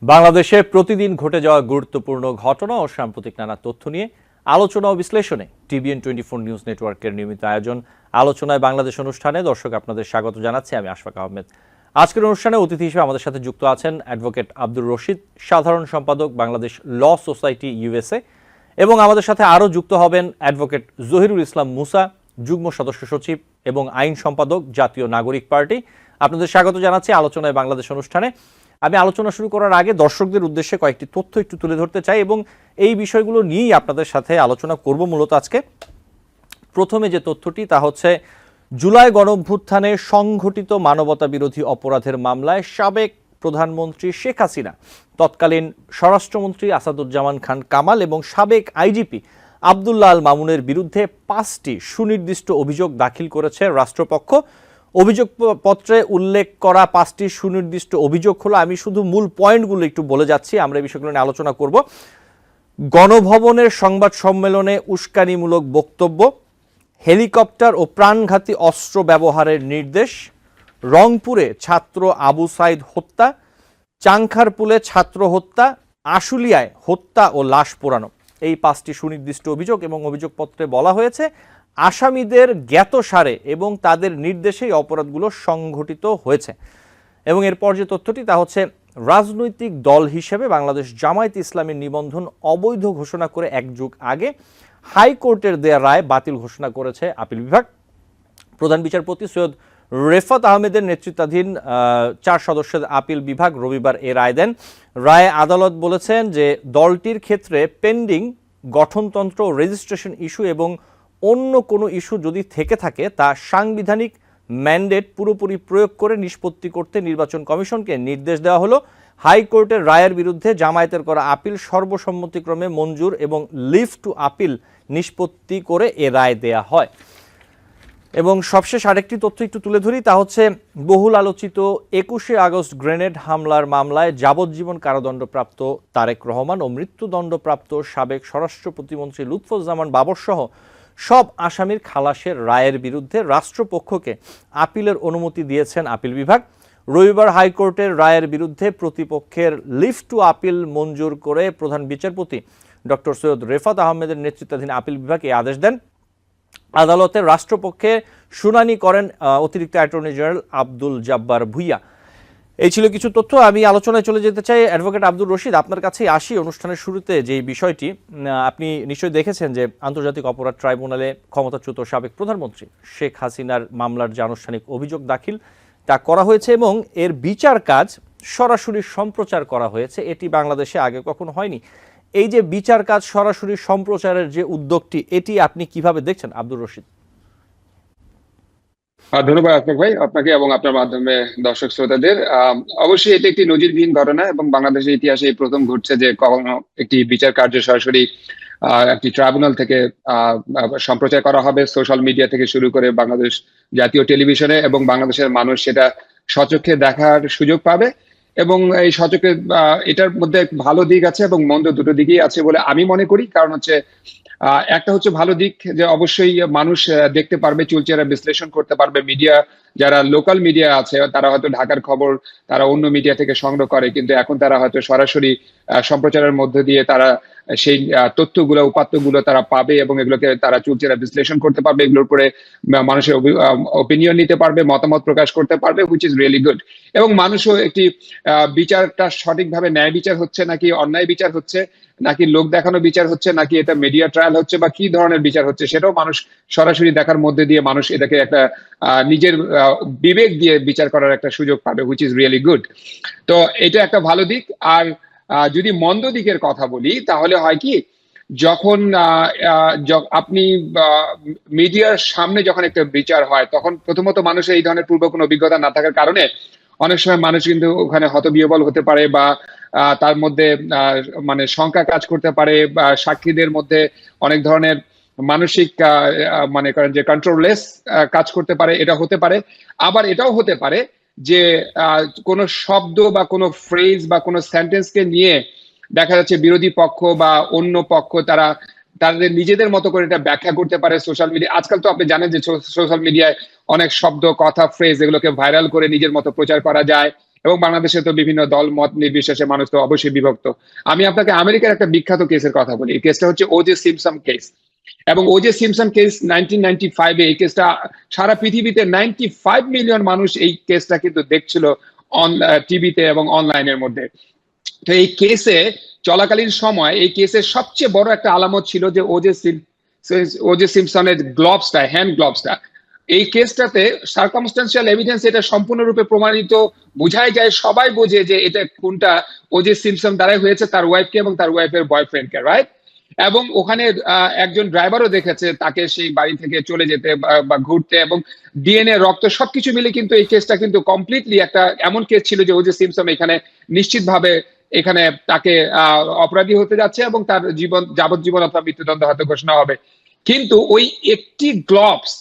বাংলাদেশে প্রতিদিন ঘটে যাওয়া গুরুত্বপূর্ণ ঘটনা ও সাম্প্রতিক নানা তথ্য নিয়ে আলোচনা ও বিশ্লেষণে টিবিএন 24 নিউজ নেটওয়ার্কের নিয়মিত আয়োজন আলোচনায় বাংলাদেশ অনুষ্ঠানে দর্শক আপনাদের স্বাগত জানাচ্ছি। আমি আশফাক আহমেদ। আজকের অনুষ্ঠানে অতিথি হিসেবে আমাদের সাথে যুক্ত আছেন অ্যাডভোকেট আব্দুর রশিদ, সাধারণ সম্পাদক বাংলাদেশ ল সোসাইটি ইউএসএ, এবং আমাদের সাথে আরও যুক্ত হবেন অ্যাডভোকেট জহিরুল ইসলাম মুসা, যুগ্ম সদস্য সচিব এবং আইন সম্পাদক, জাতীয় নাগরিক পার্টি। আপনাদের স্বাগত জানাচ্ছি আলোচনায় বাংলাদেশ অনুষ্ঠানে। আমি আলোচনা শুরু করার আগে দর্শকদের উদ্দেশ্যে কয়েকটি তথ্য একটু তুলে ধরতে চাই এবং এই বিষয়গুলো নিয়েই আপনাদের সাথে আলোচনা করব মূলত আজকে। প্রথমে যে তথ্যটি তা হচ্ছে, জুলাই গণঅভ্যুত্থানে সংঘটিত মানবতা বিরোধী অপরাধের মামলায় সাবেক প্রধানমন্ত্রী শেখ হাসিনা, তৎকালীন স্বরাষ্ট্রমন্ত্রী আসাদুজ্জামান খান কামাল এবং সাবেক আইজিপি আবদুল্লাহ আল মামুনের বিরুদ্ধে 5টি সুনির্দিষ্ট অভিযোগ দাখিল করেছে রাষ্ট্রপক্ষ। অভিযোগপত্রে উল্লেখ করা 5টি সুনির্দিষ্ট অভিযোগ হলো, আমি শুধু মূল পয়েন্টগুলো একটু বলে যাচ্ছি, আমরা এই বিষয়গুলো নিয়ে আলোচনা করব। গণভবনের সংবাদ সম্মেলনে উস্কানিমূলক বক্তব্য, হেলিকপ্টার ও প্রাণঘাতী অস্ত্র ব্যবহারের নির্দেশ, রংপুরে ছাত্র আবু সাইদ হত্যা, চাংখারপুলে ছাত্র হত্যা, আশুলিয়ায় হত্যা ও লাশ পোড়ানো, এই 5টি সুনির্দিষ্ট অভিযোগ। এবং অভিযোগপত্রে বলা হয়েছে আসামিদের জ্ঞাতসারে এবং তাদের নির্দেশেই অপরাধগুলো সংঘটিত হয়েছে। এবং এরপর যে তথ্যটি তা হচ্ছে, রাজনৈতিক দল হিসেবে বাংলাদেশ জামায়াত ইসলামীর নিবন্ধন অবৈধ ঘোষণা করে 1 যুগ আগে হাইকোর্টের দেয়া রায় বাতিল ঘোষণা করেছে আপিল বিভাগ। প্রধান বিচারপতি সৈয়দ রেফাত আহমেদের নেতৃত্বাধীন 4 সদস্যের আপিল বিভাগ রবিবার এ রায় দেন। রায়ে আদালত বলেছেন যে দলটির ক্ষেত্রে পেন্ডিং গঠনতন্ত্র, রেজিস্ট্রেশন ইস্যু এবং অন্য কোনো ইস্যু যদি থেকে থাকে তা সাংবিধানিক ম্যান্ডেট পুরোপুরি প্রয়োগ করে নিষ্পত্তি করতে নির্বাচন কমিশনকে নির্দেশ দেওয়া হলো। হাইকোর্টের রায়ের বিরুদ্ধে জামায়াতের করা আপিল সর্বসম্মতিক্রমে মঞ্জুর এবং লিভ টু আপিল নিষ্পত্তি করে এ রায় দেয়া হয়। এবং সবশেষ আরেকটি তথ্য একটু তুলে ধরি, তা হচ্ছে বহুল আলোচিত 21শে আগস্ট গ্রেনেড হামলার মামলায় যাবজ্জীবন কারাদণ্ডপ্রাপ্ত তারেক রহমান ও মৃত্যুদণ্ডপ্রাপ্ত সাবেক স্বরাষ্ট্র প্রতিমন্ত্রী লুৎফুজ্জামান বাবর সহ সব আসামির খালাসের রায়ের বিরুদ্ধে রাষ্ট্রপক্ষকে আপিলের অনুমতি দিয়েছেন আপিল বিভাগ। রবিবার হাইকোর্টের রায়ের বিরুদ্ধে প্রতিপক্ষের লিভ টু আপিল মঞ্জুর করে প্রধান বিচারপতি ডক্টর সৈয়দ রেফাত আহমেদের নেতৃত্বাধীন আপিল বিভাগ এই আদেশ দেন। আদালতের রাষ্ট্রপক্ষে শুনানি করেন অতিরিক্ত অ্যাটর্নি জেনারেল আব্দুল জব্বার ভুইয়া। এই ছিল কিছু তথ্য। আমি আলোচনায় চলে যেতে চাই। অ্যাডভোকেট আব্দুর রশিদ, আপনার কাছেই আসি। অনুষ্ঠানের শুরুতে যে বিষয়টি আপনি নিশ্চয়ই দেখেছেন যে আন্তর্জাতিক অপরাধ ট্রাইব্যুনালে ক্ষমতাচ্যুত সাবেক প্রধানমন্ত্রী শেখ হাসিনার মামলার যে আনুষ্ঠানিক অভিযোগ দাখিল তা করা হয়েছে এবং এর বিচার কাজ সরাসরি সম্প্রচার করা হয়েছে। এটি বাংলাদেশে আগে কখনো হয়নি। এই যে বিচার কাজ সরাসরি সম্প্রচারের যে উদ্যোগটি, এটি আপনি কিভাবে দেখছেন আব্দুর রশিদ? ধন্যবাদ আশফাক ভাই, আপনাকে এবং আপনার মাধ্যমে দর্শক শ্রোতাদের। অবশ্যই এটি একটি নজিরবিহীন ঘটনা এবং বাংলাদেশের ইতিহাসে এই প্রথম ঘটছে যে কখনো একটি বিচার কার্য সরাসরি একটি ট্রাইব্যুনাল থেকে সম্প্রচার করা হবে, সোশ্যাল মিডিয়া থেকে শুরু করে বাংলাদেশ জাতীয় টেলিভিশনে, এবং বাংলাদেশের মানুষ সেটা স্বচক্ষে দেখার সুযোগ পাবে। এবং এই স্বচক্ষে এটার মধ্যে ভালো দিক আছে এবং মন্দ দুটো দিকই আছে বলে আমি মনে করি। কারণ হচ্ছে একটা হচ্ছে ভালো দিক, যে অবশ্যই মানুষ দেখতে পারবে, চুলচেরা বিশ্লেষণ করতে পারবে। মিডিয়া, যারা লোকাল মিডিয়া আছে তারা হয়তো ঢাকার খবর তারা অন্য মিডিয়া থেকে সংগ্রহ করে, কিন্তু এখন তারা হয়তো সরাসরি সম্প্রচারের মধ্য দিয়ে তারা সেই তথ্যগুলো, উপাত্তগুলো তারা পাবে এবং এগুলোকে তারা চুলচেরা বিশ্লেষণ করতে পারবে, এগুলোর উপরে মানুষের ওপিনিয়ন নিতে পারবে, মতামত প্রকাশ করতে পারবে, হুইচ ইজ রিয়েলি গুড। এবং মানুষও একটি বিচারটা সঠিকভাবে ন্যায় বিচার হচ্ছে নাকি অন্যায় বিচার হচ্ছে, নাকি লোক দেখানো বিচার হচ্ছে, নাকি এটা মিডিয়া ট্রায়াল হচ্ছে, বা কি ধরনের বিচার হচ্ছে, সেটাও মানুষ সরাসরি দেখার মধ্যে দিয়ে মানুষ এটাকে একটা নিজের বিবেক দিয়ে বিচার করার একটা সুযোগ পাবে, হুইচ ইজ রিয়েলি গুড। তো এটা একটা ভালো দিক। আর যদি মন্দ দিকের কথা বলি, তাহলে হয় কি, যখন আপনি মিডিয়ার সামনে যখন একটা বিচার হয়, তখন প্রথমত মানুষের এই ধরনের পূর্ব কোনো অভিজ্ঞতা না থাকার কারণে অনেক সময় মানুষ কিন্তু ওখানে হতবিহ্বল হতে পারে, বা তার মধ্যে মানে শঙ্কা কাজ করতে পারে, বা সাক্ষীদের মধ্যে অনেক ধরনের মানসিক মনে করেন যে কন্ট্রোললেস কাজ করতে পারে, এটা হতে পারে। আবার এটাও হতে পারে যে কোনো শব্দ বা কোনো ফ্রেজ বা কোনো সেন্টেন্সকে নিয়ে দেখা যাচ্ছে বিরোধী পক্ষ বা অন্য পক্ষ তারা তাদের নিজেদের মতো করে এটা ব্যাখ্যা করতে পারে সোশ্যাল মিডিয়া। আজকাল তো আপনি জানেন যে সোশ্যাল মিডিয়ায় অনেক শব্দ, কথা, ফ্রেজ এগুলোকে ভাইরাল করে নিজের মতো প্রচার করা যায়, এবং বাংলাদেশে তো বিভিন্ন দল মত নির্বিশেষে মানুষ তো অবশ্যই বিভক্ত। আমি আপনাকে আমেরিকার একটা বিখ্যাত কেসের কথা বলি। এই কেসটা হচ্ছে ওজে সিমপসন কেস। এবং ওজে সিমপসন কেস 1995-এ এই কেসটা সারা পৃথিবীতে 95 মিলিয়ন মানুষ এই কেসটা কিন্তু দেখছিল টিভিতে এবং অনলাইনের মধ্যে। তো এই কেসে চলাকালীন সময় এই কেসের সবচেয়ে বড় একটা আলামত ছিল যে ওজে সিমপসনের গ্লোভসটা, হ্যান্ড গ্লোভসটা, এই কেসটাতে সার্কামস্টেন্সিয়াল এভিডেন্স এটা সম্পূর্ণরূপে প্রমাণিত, বোঝাই যায়, সবাই বোঝে যে এটা কোনটা ওজে সিমপসন দ্বারাই হয়েছে, তার ওয়াইফকে এবং তার ওয়াইফের বয়ফ্রেন্ডকে, রাইট? এবং ওখানে একজন ড্রাইভারও দেখেছে তাকে সেই বাড়ি থেকে চলে যেতে বা ঘুরতে, এবং ডিএনএ, রক্ত সবকিছু মিলে কিন্তু এই কেসটা কিন্তু কমপ্লিটলি একটা এমন কেস ছিল যে ওজে সিমপসন এখানে নিশ্চিতভাবে এখানে তাকে অপরাধী হতে যাচ্ছে এবং তার যাবজ্জীবন অথবা মৃত্যুদণ্ড হয়তো ঘোষণা হবে। কিন্তু ওই একটি গ্লোভস,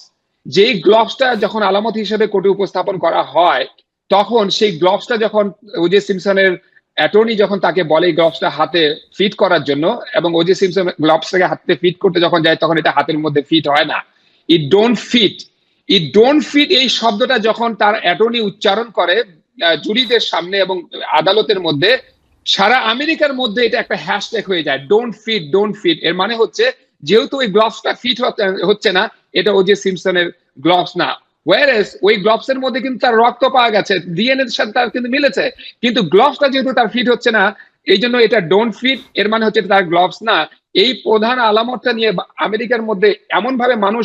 যেই গ্লোভসটা যখন আলামত হিসেবে কোর্টে উপস্থাপন করা হয়, তখন সেই গ্লোভসটা যখন ওজে সিমপসনের অ্যাটর্নি যখন তাকে বলে গ্লোভসটা হাতে ফিট করার জন্য, এবং ওজে সিমপসন গ্লোভসটাকে হাতে ফিট করতে যখন যায় তখন এটা হাতের মধ্যে ফিট হয় না। It don't fit, it don't fit, এই শব্দটা যখন তার অ্যাটর্নি উচ্চারণ করে জুরিদের সামনে এবং আদালতের মধ্যে, সারা আমেরিকার মধ্যে এটা একটা হ্যাশট্যাগ হয়ে যায়, ডোন্ট ফিট, ডোন্ট ফিট। এর মানে হচ্ছে যেহেতু ওই গ্লোভসটা ফিট হচ্ছে না, এটা ওজে সিমপসনের গ্লোভস না। ওয়ারেস ওই গ্লোভস এর মধ্যে কিন্তু তার রক্ত পাওয়া গেছে, ডিএনএ এর সাথে তার কিন্তু মিলেছে, কিন্তু গ্লোভসটা যেহেতু তার ফিট হচ্ছে না, এই জন্য এটা ডোন্ট ফিট, এর মানে হচ্ছে তার গ্লোভস না। এই প্রধান আলামতটা নিয়ে আমেরিকার মধ্যে এমন ভাবে মানুষ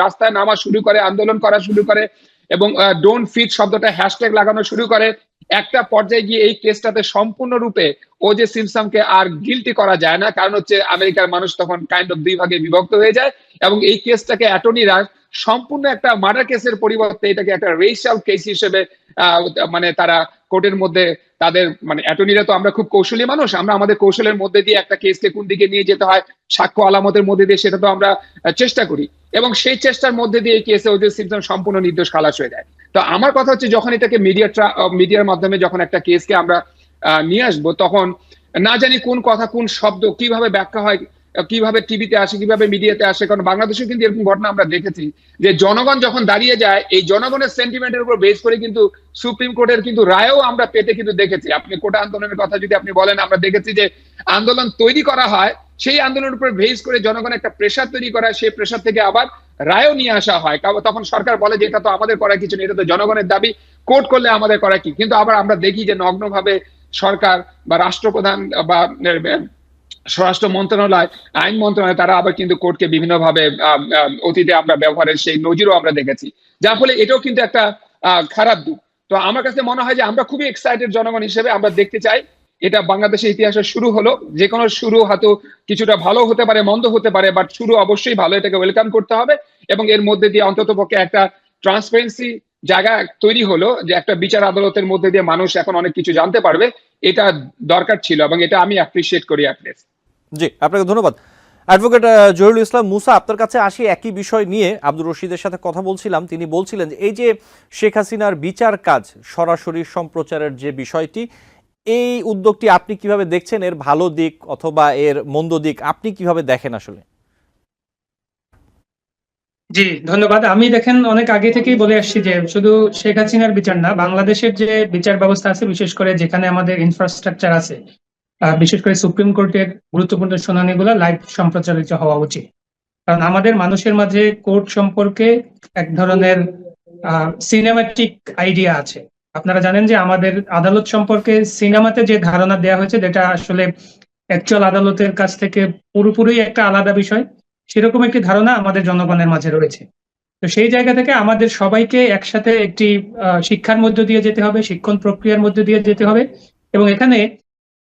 রাস্তায় নামা শুরু করে, আন্দোলন করা শুরু করে, এবং ডোন্ট ফিট শব্দটা হ্যাশট্যাগ লাগানো শুরু করে। একটা পর্যায়ে গিয়ে এই কেসটাতে সম্পূর্ণরূপে ওজে সিমপসনকে আর গিলটি করা যায় না, কারণ হচ্ছে আমেরিকার মানুষ তখন কাইন্ড অফ দুই ভাগে বিভক্ত হয়ে যায়, এবং এই কেসটাকে অ্যাটর্নিরা সম্পূর্ণ একটা মার্ডার কেসের পরিবর্তে এটাকে একটা রেশিয়াল কেস হিসেবে মানে তারা কোর্টের মধ্যে তাদের, মানে অ্যাটর্নিরা তো আমরা খুব কৌশলী মানুষ, আমরা আমাদের কৌশলের মধ্যে দিয়ে একটা কেসকে কোন দিকে নিয়ে যেতে হয়, সাক্ষ্য আলামতের মধ্যে দিয়ে, সেটা তো আমরা চেষ্টা করি, এবং সেই চেষ্টার মধ্যে দিয়ে এই কেসে ওজে সিমপসন সম্পূর্ণ নির্দোষ খালাস হয়ে যায়। তো আমার কথা হচ্ছে যখন এটাকে মিডিয়ার মাধ্যমে যখন একটা কেসকে আমরা নিয়ে আসবো, তখন না জানি কোন কথা, কোন শব্দ কিভাবে ব্যাখ্যা হয়, কিভাবে টিভিতে আসে, কিভাবে মিডিয়াতে আসে। কারণ বাংলাদেশেও কিন্তু এরকম ঘটনা আমরা দেখেছি যে জনগণ যখন দাঁড়িয়ে যায়, এই জনগণের সেন্টিমেন্টের উপর বেস করে কিন্তু সুপ্রিম কোর্টের কিন্তু রায়ও আমরা পেতে কিন্তু দেখেছি। আপনি কোটা আন্দোলনের কথা যদি আপনি বলেন, আমরা দেখেছি যে আন্দোলন তৈরি করা হয়, সেই আন্দোলনের উপর বেস করে জনগণ একটা প্রেশার তৈরি করা, সেই প্রেশার থেকে আবার রায়ও নিয়ে আসা হয়। তখন সরকার বলে যে এটা তো আমাদের করার কিছু নেই, এটা তো জনগণের দাবি, কোর্ট করলে আমাদের করা কি। কিন্তু আবার আমরা দেখি যে নগ্নভাবে সরকার বা রাষ্ট্রপ্রধান বা স্বরাষ্ট্র মন্ত্রণালয়, আইন মন্ত্রণালয়, তারা আবার কিন্তু কোর্টকে বিভিন্নভাবে অতীতে আমরা ব্যবহারের সেই নজিরও আমরা দেখেছি, যার ফলে এটাও কিন্তু একটা খারাপ দিক। তো আমার কাছে মনে হয় যে আমরা খুবই এক্সাইটেড জনগণ হিসেবে, আমরা দেখতে চাই এটা বাংলাদেশের ইতিহাসের শুরু হলো। যে কোনো শুরু হয়তো কিছুটা ভালো হতে পারে, মন্দ হতে পারে, বাট শুরু অবশ্যই ভালো, এটাকে ওয়েলকাম করতে হবে। এবং এর মধ্যে দিয়ে অন্তত পক্ষে একটা ট্রান্সপারেন্সি জায়গা তৈরি হলো, যে একটা বিচার আদালতের মধ্যে দিয়ে মানুষ এখন অনেক কিছু জানতে পারবে, এটা দরকার ছিল, এবং এটা আমি অ্যাপ্রিসিয়েট করি অ্যাটলিস্ট। জি, আপনাকে ধন্যবাদ। অ্যাডভোকেট জহিরুল ইসলাম মুসা, আপনার কাছে আসি একই বিষয় নিয়ে। আব্দুর রশিদের সাথে কথা বলছিলাম, তিনি বলছিলেন যে এই যে শেখ হাসিনার বিচার কাজ সরাসরি সম্প্রচারের যে বিষয়টি, এই উদ্যোগটি আপনি কিভাবে দেখছেন? এর ভালো দিক অথবা এর মন্দ দিক আপনি কিভাবে দেখেন আসলে? জি, ধন্যবাদ। আমি দেখেন অনেক আগে থেকেই বলে আসছি যে শুধু শেখ হাসিনার বিচার না, বাংলাদেশের যে বিচার ব্যবস্থা আছে, বিশেষ করে যেখানে আমাদের ইনফ্রাস্ট্রাকচার আছে, বিশেষ করে সুপ্রিম কোর্টের গুরুত্বপূর্ণ শুনানিগুলো লাইভ সম্প্রচারিত হওয়া উচিত। কারণ আমাদের মানুষের মাঝে কোর্ট সম্পর্কে এক ধরনের সিনেমাটিক আইডিয়া আছে। আপনারা জানেন যে আমাদের আদালত সম্পর্কে সিনেমাতে যে ধারণা দেওয়া হয়েছে, যেটা আসলে অ্যাকচুয়াল আদালতের কাছ থেকে পুরোপুরি একটা আলাদা বিষয়, সেরকম একটি ধারণা আমাদের জনগণের মাঝে রয়েছে। তো সেই জায়গা থেকে আমাদের সবাইকে একসাথে একটি শিক্ষার মধ্য দিয়ে যেতে হবে, শিক্ষণ প্রক্রিয়ার মধ্য দিয়ে যেতে হবে, এবং এখানে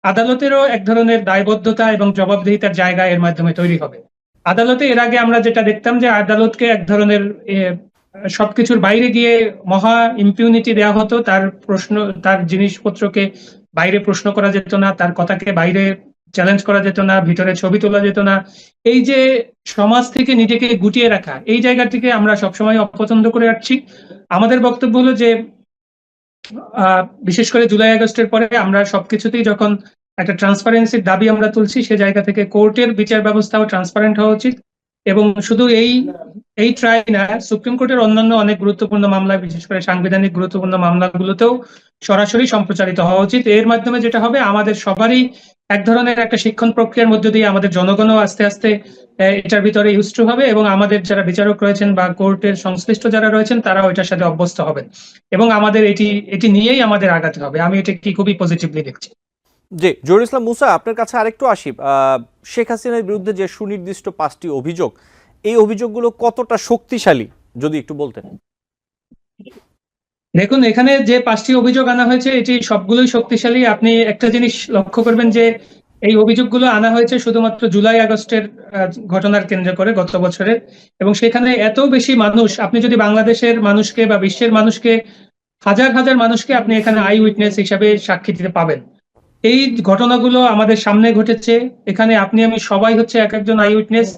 আদালতেরও এক ধরনের দায়বদ্ধতা এবং জবাবদিহিতার জায়গা এর মাধ্যমে তৈরি হবে। আদালতে এর আগে আমরা যেটা দেখতাম যে আদালতকে এক ধরনের সবকিছুর বাইরে গিয়ে মহা ইম্পিউনিটি দেওয়া হতো, তার জিনিসপত্রকে বাইরে প্রশ্ন করা যেত না, তার কথাকে বাইরে চ্যালেঞ্জ করা যেত না, ভিতরে ছবি তোলা যেত না। এই যে সমাজ থেকে নিজেকে গুটিয়ে রাখা, এই জায়গাটিকে আমরা সবসময় অপছন্দ করে আসছি। আমাদের বক্তব্য হলো যে বিশেষ করে জুলাই আগস্টের পরে আমরা সবকিছুতেই যখন একটা ট্রান্সপারেন্সির দাবি আমরা তুলছি, সে জায়গা থেকে কোর্টের বিচার ব্যবস্থাও ট্রান্সপারেন্ট হওয়া উচিত। এবং শুধু এই ট্রাই না, সুপ্রিম কোর্টের অন্যান্য অনেক গুরুত্বপূর্ণ মামলা, বিশেষ করে সাংবিধানিক গুরুত্বপূর্ণ মামলাগুলোতেও সরাসরি সম্প্রচারিত হওয়া উচিত। এর মাধ্যমে যেটা হবে, আমাদের সবারই এক ধরনের একটা শিক্ষণ প্রক্রিয়ার মধ্য দিয়ে আমাদের জনগণও আস্তে আস্তে এটার ভিতরে ইউজ টু হবে, এবং আমাদের যারা বিচারক রয়েছেন বা কোর্টের সংশ্লিষ্ট যারা রয়েছেন তারাও এটার সাথে অভ্যস্ত হবেন, এবং আমাদের এটি নিয়েই আমাদের আগাতে হবে। আমি এটাকে খুবই পজিটিভলি দেখছি। জি, জহিরুল ইসলাম মুসা, আপনার কাছে আরেকটু আসি। শেখ হাসিনার বিরুদ্ধে যে সুনির্দিষ্ট 5টি অভিযোগ, এই অভিযোগগুলো কতটা শক্তিশালী যদি একটু বলতেন। দেখুন, এখানে যে 5টি অভিযোগ আনা হয়েছে এটি সবগুলোই শক্তিশালী। আপনি একটা জিনিস লক্ষ্য করবেন যে এই অভিযোগগুলো আনা হয়েছে শুধুমাত্র জুলাই আগস্টের ঘটনার কেন্দ্র করে গত বছরের, এবং সেখানে এত বেশি মানুষ, আপনি যদি বাংলাদেশের মানুষকে বা বিশ্বের মানুষকে, হাজার হাজার মানুষকে আপনি এখানে আই উইটনেস হিসাবে সাক্ষী দিতে পাবেন। এই ঘটনাগুলো আমাদের সামনে ঘটেছে, এখানে আপনি আমি সবাই হচ্ছে এক একজন আই উইটনেস।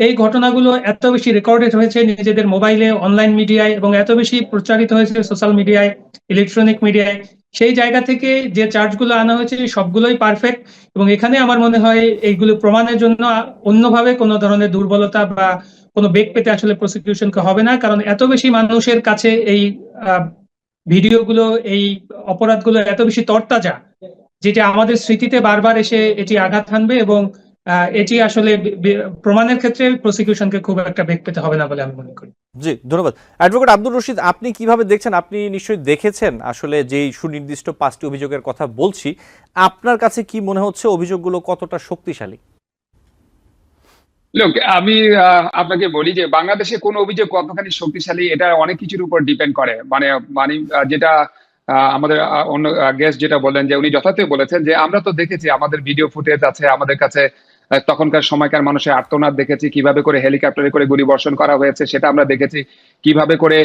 এই ঘটনাগুলো এত বেশি রেকর্ডেড হয়েছে নিজেদের মোবাইলে, অনলাইন মিডিয়ায়, এবং এত বেশি প্রচারিত হয়েছে সোশ্যাল মিডিয়ায়, ইলেকট্রনিক মিডিয়ায়। সেই জায়গা থেকে যে চার্জগুলো আনা হয়েছে সবগুলোই পারফেক্ট, এবং এখানে আমার মনে হয় এইগুলো প্রমাণের জন্য অন্যভাবে কোনো ধরনের দুর্বলতা বা কোনো বেগ পেতে আসলে প্রসিকিউশনকে হবে না, কারণ এত বেশি মানুষের কাছে এই ভিডিওগুলো, এই অপরাধগুলো এত বেশি তরতাজা, যেটা আমাদের স্মৃতিতে বারবার এসে এটি আঘাত হানবে, এবং এটি আসলে প্রমাণের ক্ষেত্রে প্রসিকিউশনকে খুব একটা বেগ পেতে হবে না বলে আমি মনে করি। জি, ধন্যবাদ। অ্যাডভোকেট আব্দুর রশিদ, আপনি কিভাবে দেখছেন? আপনি নিশ্চয়ই দেখেছেন আসলে যেই সুনির্দিষ্ট 5টি অভিযোগের কথা বলছি, আপনার কাছে কি মনে হচ্ছে অভিযোগগুলো কতটা শক্তিশালী? লোক, আমি আপনাকে বলি যে বাংলাদেশে কোন অভিযোগ কতখানি শক্তিশালী এটা অনেক কিছুর উপর ডিপেন্ড করে। মানে মানে যেটা আমাদের অন্য গেস্ট যেটা বললেন, যে উনি যথার্থই বলেছেন যে আমরা তো দেখেছি, আমাদের ভিডিও ফুটেজ আছে আমাদের কাছে, তখনকার সময়কার মানুষের আর্তনাদ দেখেছি, কিভাবে করে হেলিকপ্টারে করে গুলি বর্ষণ করা হয়েছে সেটা আমরা দেখেছি, কিভাবে করে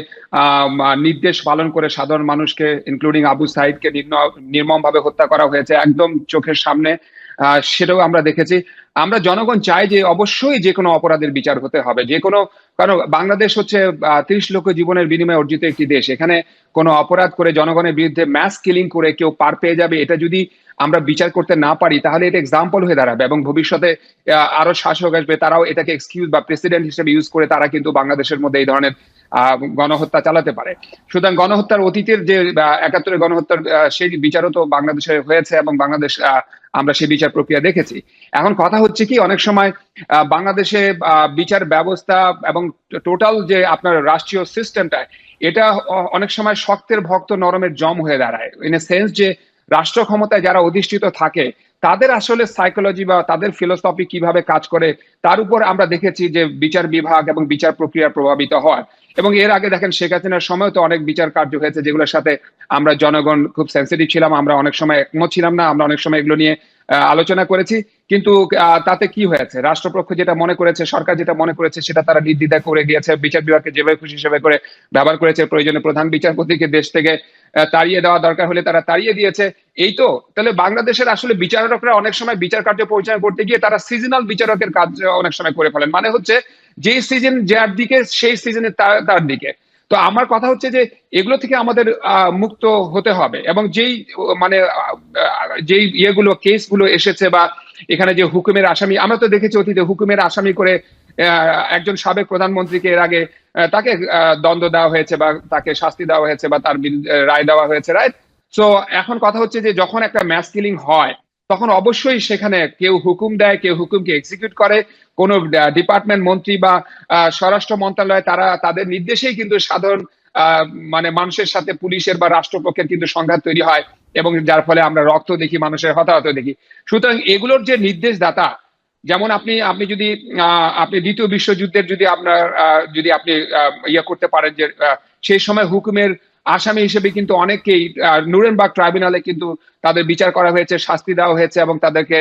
নির্দেশ পালন করে সাধারণ মানুষকে ইনক্লুডিং আবু সাইদকে নির্মম ভাবে হত্যা করা হয়েছে একদম চোখের সামনে, সেটাও আমরা দেখেছি। আমরা জনগণ চাই যে অবশ্যই যে কোনো অপরাধের বিচার হতে হবে, যে কোনো, কারণ বাংলাদেশ হচ্ছে 30 লক্ষ জীবনের বিনিময়ে অর্জিত একটি দেশ। এখানে কোনো অপরাধ করে জনগণের বিরুদ্ধে ম্যাস কিলিং করে কেউ পার পেয়ে যাবে, এটা যদি আমরা বিচার করতে না পারি তাহলে এটা এক্সাম্পল হয়ে দাঁড়াবে, এবং ভবিষ্যতে আরো শাসক আসবে, তারাও এটাকে এক্সকিউজ বা প্রেসিডেন্ট হিসেবে ইউজ করে তারা কিন্তু বাংলাদেশের মধ্যে এই ধরনের গণহত্যা চালাতে পারে। সুতরাং গণহত্যার অতীতের যে 71-এর গণহত্যার সেই বিচারও তো বাংলাদেশে হয়েছে, এবং বাংলাদেশ আমরা সেই বিচার প্রক্রিয়া দেখেছি। এখন কথা হচ্ছে কি, অনেক সময় বাংলাদেশে বিচার ব্যবস্থা এবং টোটাল যে আপনার রাষ্ট্রীয় সিস্টেমটা, এটা অনেক সময় শক্তের ভক্ত নরমের জম হয়ে দাঁড়ায়, ইন এ সেন্স যে রাষ্ট্র ক্ষমতায় যারা অধিষ্ঠিত থাকে তাদের আসলে সাইকোলজি বা তাদের ফিলোসফি কিভাবে কাজ করে তার উপর আমরা দেখেছি যে বিচার বিভাগ এবং বিচার প্রক্রিয়া প্রভাবিত হয়। এবং এর আগে দেখেন শেখ হাসিনার সময় তো অনেক বিচার কার্য হয়েছে যেগুলোর সাথে আমরা জনগণ খুব সেন্সিটিভ ছিলাম, আমরা অনেক সময় একমত ছিলাম না, আমরা অনেক সময় এগুলো নিয়ে আলোচনা করেছি। কিন্তু তাতে কি হয়েছে, রাষ্ট্রপক্ষ যেটা মনে করেছে, সরকার যেটা মনে করেছে সেটা তারা নির্দ্বিধায় করে গিয়েছে, বিচার বিভাগকে যেভাবে খুশি সেভাবে করে ব্যবহার করেছে। প্রয়োজনে প্রধান বিচারপতিকে দেশ থেকে তাড়িয়ে দেওয়া দরকার হলে তারা তাড়িয়ে দিয়েছে। এই তো, তাহলে বাংলাদেশের আসলে বিচারকরা অনেক সময় বিচার কার্য পরিচালনা করতে গিয়ে তারা সিজনাল বিচারকের কাজ অনেক সময় করে ফেলেন, মানে হচ্ছে যে সিজন যার দিকে সেই সিজনে তার দিকে। তো আমার কথা হচ্ছে যে এগুলো থেকে আমাদের মুক্ত হতে হবে, এবং যেই মানে যেই ইয়েগুলো কেসগুলো এসেছে বা এখানে যে হুকুমের আসামি, আমরা তো দেখেছি অতীতে হুকুমের আসামি করে একজন সাবেক প্রধানমন্ত্রীকে এর আগে তাকে দণ্ড দেওয়া হয়েছে বা তাকে শাস্তি দেওয়া হয়েছে বা তার রায় দেওয়া হয়েছে, রাইট? সো এখন কথা হচ্ছে যে যখন একটা ম্যাস কিলিং হয় তখন অবশ্যই সেখানে কেউ হুকুম দেয়, কেউ হুকুমকে এক্সিকিউট করে, কোন ডিপার্টমেন্ট মন্ত্রী বা স্বরাষ্ট্র মন্ত্রণালয় তারা তাদের নির্দেশেই কিন্তু সাধারণ মানে মানুষের সাথে পুলিশের বা রাষ্ট্রপক্ষের কিন্তু সংঘাত তৈরি হয়, এবং যার ফলে আমরা রক্ত দেখি, মানুষের হতাহত দেখি। সুতরাং এগুলোর যে নির্দেশদাতা, যেমন আপনি যদি আপনি দ্বিতীয় বিশ্বযুদ্ধের যদি আপনার যদি আপনি ইয়ে করতে পারেন যে সেই সময় হুকুমের আসামি হিসেবে কিন্তু অনেকেই নুরেনবার্গ ট্রাইব্যুনালে কিন্তু তাদের বিচার করা হয়েছে, শাস্তি দেওয়া হয়েছে, এবং তাদেরকে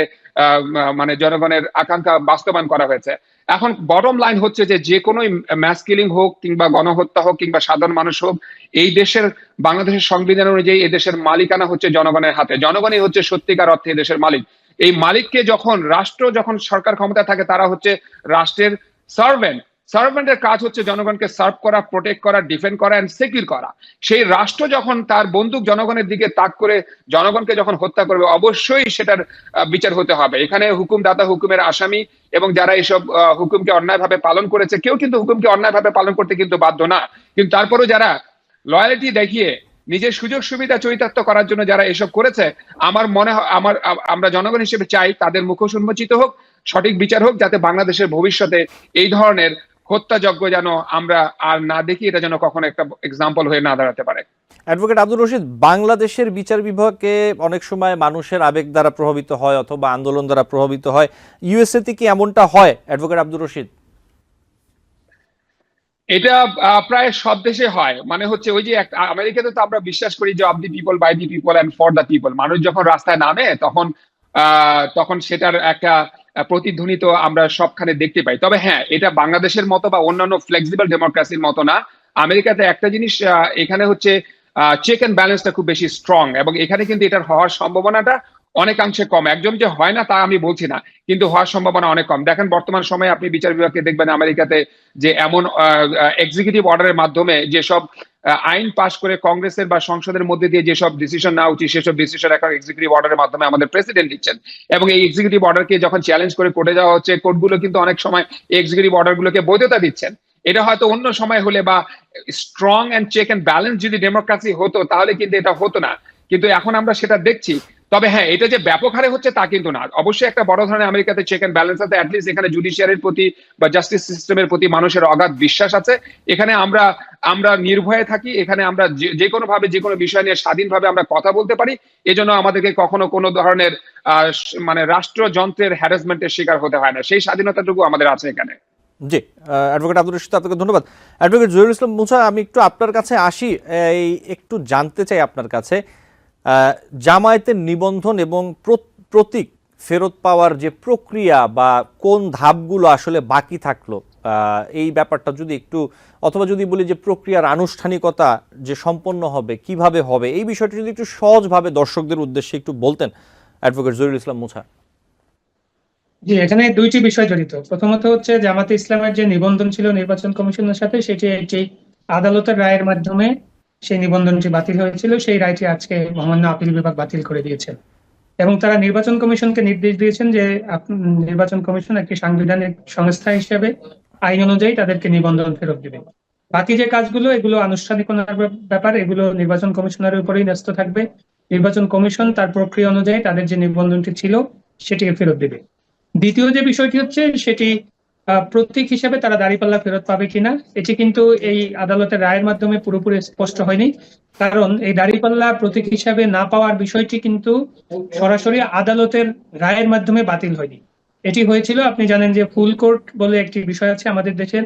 মানে জনগণের আকাঙ্ক্ষা বাস্তবায়ন করা হয়েছে। এখন বটম লাইন হচ্ছে যে কোনো ম্যাস কিলিং হোক কিংবা গণহত্যা হোক কিংবা সাধারণ মানুষ হোক, এই দেশের বাংলাদেশের সংবিধান অনুযায়ী এই দেশের মালিকানা হচ্ছে জনগণের হাতে, জনগণই হচ্ছে সত্যিকার অর্থে এই দেশের মালিক। এই মালিককে যখন যখন সরকার ক্ষমতায় থাকে তারা হচ্ছে রাষ্ট্রের সার্ভেন্ট। সার্ভেন্টের কাজ হচ্ছে জনগণকে সার্ভ করা, প্রোটেক্ট করা, ডিফেন্ড করা এন্ড সিকিউর করা। সেই রাষ্ট্র যখন তার বন্দুক জনগণের দিকে তাক করে জনগণকে যখন হত্যা করবে অবশ্যই সেটার বিচার হতে হবে। এখানে হুকুমদাতা, হুকুমের আসামি এবং যারা এইসব হুকুমকে অন্যায়ভাবে পালন করেছে, কেউ কিন্তু হুকুমকে অন্যায়ভাবে পালন করতে কিন্তু বাধ্য না, কিন্তু তারপরেও যারা লয়ালিটি দেখিয়ে নিজের সুযোগ সুবিধা চরিতার্থ করার জন্য যারা এসব করেছে, আমার মনে হয় আমরা জনগণ হিসেবে চাই তাদের মুখোশ উন্মোচিত হোক, সঠিক বিচার হোক, যাতে বাংলাদেশের ভবিষ্যতে এই ধরনের হত্যাযজ্ঞ যেন আমরা আর না দেখি, এটা যেন কখনো একটা এক্সাম্পল হয়ে না দাঁড়াতে পারে। অ্যাডভোকেট আব্দুর রশিদ, বাংলাদেশের বিচার বিভাগে অনেক সময় মানুষের আবেগ দ্বারা প্রভাবিত হয় অথবা আন্দোলন দ্বারা প্রভাবিত হয়, ইউএসএ তে কি এমনটা হয় অ্যাডভোকেট আব্দুর রশিদ? এটা প্রায় সব দেশে হয়। মানে হচ্ছে ওই যে আমেরিকাতে তো আমরা বিশ্বাস করি যে of the people, by the people and for the people. মানুষ যখন রাস্তায় নামে তখন সেটার একটা প্রতিধ্বনি তো আমরা সবখানে দেখতে পাই। তবে হ্যাঁ, এটা বাংলাদেশের মতো বা অন্যান্য ফ্লেক্সিবল ডেমোক্রেসির মতো না। আমেরিকাতে একটা জিনিস এখানে হচ্ছে চেক অ্যান্ড ব্যালেন্সটা খুব বেশি স্ট্রং, এবং এখানে কিন্তু এটার হওয়ার সম্ভাবনাটা অনেকাংশে কম। একদম যে হয় না তা আমি বলছি না, কিন্তু হওয়ার সম্ভাবনা অনেক কম। দেখেন বর্তমান সময়ে আপনি বিচার বিভাগকে দেখবেন আমেরিকাতে যে এমন এক্সিকিউটিভ অর্ডারের মাধ্যমে যেসব আইন পাশ করে কংগ্রেসের বা সংসদের মধ্যে দিয়ে যেসব ডিসিশন নেওয়া উচিত, সেসব ডিসিশন এখন এক্সিকিউটিভ অর্ডারের মাধ্যমে আমাদের প্রেসিডেন্ট দিচ্ছেন। এবং এই এক্সিকিউটিভ অর্ডারকে যখন চ্যালেঞ্জ করে কোর্টে যাওয়া হচ্ছে, কোর্টগুলো কিন্তু অনেক সময় এক্সিকিউটিভ অর্ডারগুলোকে বৈধতা দিচ্ছেন। এটা হয়তো অন্য সময় হলে বা strong and check and balance যদি ডেমোক্রেসি হতো তাহলে কিন্তু এটা হতো না, কিন্তু এখন আমরা সেটা দেখছি। তবে হ্যাঁ, এটা যে ব্যাপক হারে হচ্ছে তা কিন্তু না। অবশ্যই একটা বড় ধরনের আমেরিকাতে চেক অ্যান্ড ব্যালেন্স আছে, অ্যাটলিস্ট এখানে জুডিশিয়ারির প্রতি বা জাস্টিস সিস্টেমের প্রতি মানুষের অগাধ বিশ্বাস আছে। এখানে আমরা নির্ভয়ে থাকি, এখানে আমরা যে কোনো ভাবে যে কোনো বিষয় নিয়ে স্বাধীনভাবে আমরা কথা বলতে পারি। এজন্য আমাদেরকে কখনো কোনো ধরনের মানে রাষ্ট্রযন্ত্রের হ্যারাসমেন্টের শিকার হতে হয় না। সেই স্বাধীনতাটুকু আমাদের আছে এখানে। জি, অ্যাডভোকেট আব্দুর রশিদ, আপনাকে ধন্যবাদ। অ্যাডভোকেট জহিরুল ইসলাম মুছা, আমি একটু আপনার কাছে আসি। একটু জানতে চাই আপনার কাছে, জামায়াতের নিবন্ধন এবং প্রতীক ফেরত পাওয়ার যে প্রক্রিয়া বা কোন ধাপগুলো আসলে বাকি থাকলো, এই ব্যাপারটা যদি একটু, অথবা যদি বলি যে প্রক্রিয়ার আনুষ্ঠানিকতা যে সম্পন্ন হবে কিভাবে হবে, এই বিষয়টা যদি একটু সহজভাবে দর্শকদের উদ্দেশ্যে একটু বলতেন অ্যাডভোকেট জহিরুল ইসলাম মুছা। জি, এখানে দুইটি বিষয় জড়িত। প্রথমত হচ্ছে জামাতে ইসলামের যে নিবন্ধন ছিল নির্বাচন কমিশনের সাথে, সেটি একটি আদালতের রায়ের মাধ্যমে সেই নিবন্ধনটি বাতিল হয়েছিল। সেই রায়টি আজকে মহামান্য আপিল বিভাগ বাতিল করে দিয়েছে এবং তারা নির্বাচন কমিশনকে নির্দেশ দিয়েছেন যে নির্বাচন কমিশন একটি সাংবিধানিক সংস্থা হিসেবে আইন অনুযায়ী তাদেরকে নিবন্ধন ফেরত দিবে। বাকি যে কাজগুলো, এগুলো আনুষ্ঠানিকতার ব্যাপার, এগুলো নির্বাচন কমিশনের উপরেই ন্যস্ত থাকবে। নির্বাচন কমিশন তার প্রক্রিয়া অনুযায়ী তাদের যে নিবন্ধনটি ছিল সেটিকে ফেরত দিবে। দ্বিতীয় যে বিষয়টি হচ্ছে সেটি প্রতীক হিসেবে তারা দাঁড়িপাল্লা ফেরত পাবে কিনা, এটি কিন্তু এই আদালতের রায়ের মাধ্যমে পুরোপুরি স্পষ্ট হয়নি। কারণ এই দাঁড়িপাল্লা প্রতীক হিসাবে না পাওয়ার বিষয়টি কিন্তু সরাসরি আদালতের রায়ের মাধ্যমে বাতিল হয়নি। এটি হয়েছিল, আপনি জানেন যে ফুল কোর্ট বলে একটি বিষয় আছে আমাদের দেশের,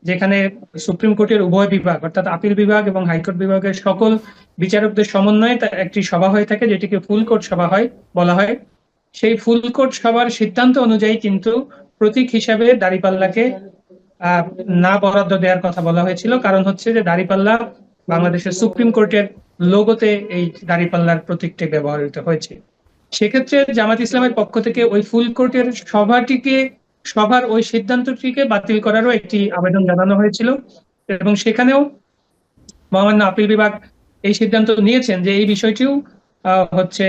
যেখানে সুপ্রিম কোর্টের উভয় বিভাগ অর্থাৎ আপিল বিভাগ এবং হাইকোর্ট বিভাগের সকল বিচারকদের সমন্বয়ে একটি সভা হয়ে থাকে, যেটিকে ফুল কোর্ট সভা বলা হয়। সেই ফুল কোর্ট সভার সিদ্ধান্ত অনুযায়ী কিন্তু প্রতীক হিসাবে দাঁড়িপাল্লাকে না বরাদ্দ দেওয়ার কথা বলা হয়েছিল। কারণ হচ্ছে যে দাঁড়িপাল্লা বাংলাদেশের সুপ্রিম কোর্টের লোগোতে এই দাঁড়িপাল্লার প্রতীকটি ব্যবহৃত হয়েছে। সেক্ষেত্রে জামাত ইসলামের পক্ষ থেকে ওই ফুল কোর্টের সভার ওই সিদ্ধান্তটিকে বাতিল করারও একটি আবেদন জানানো হয়েছিল এবং সেখানেও মহামান্য আপিল বিভাগ এই সিদ্ধান্ত নিয়েছেন যে এই বিষয়টিও হচ্ছে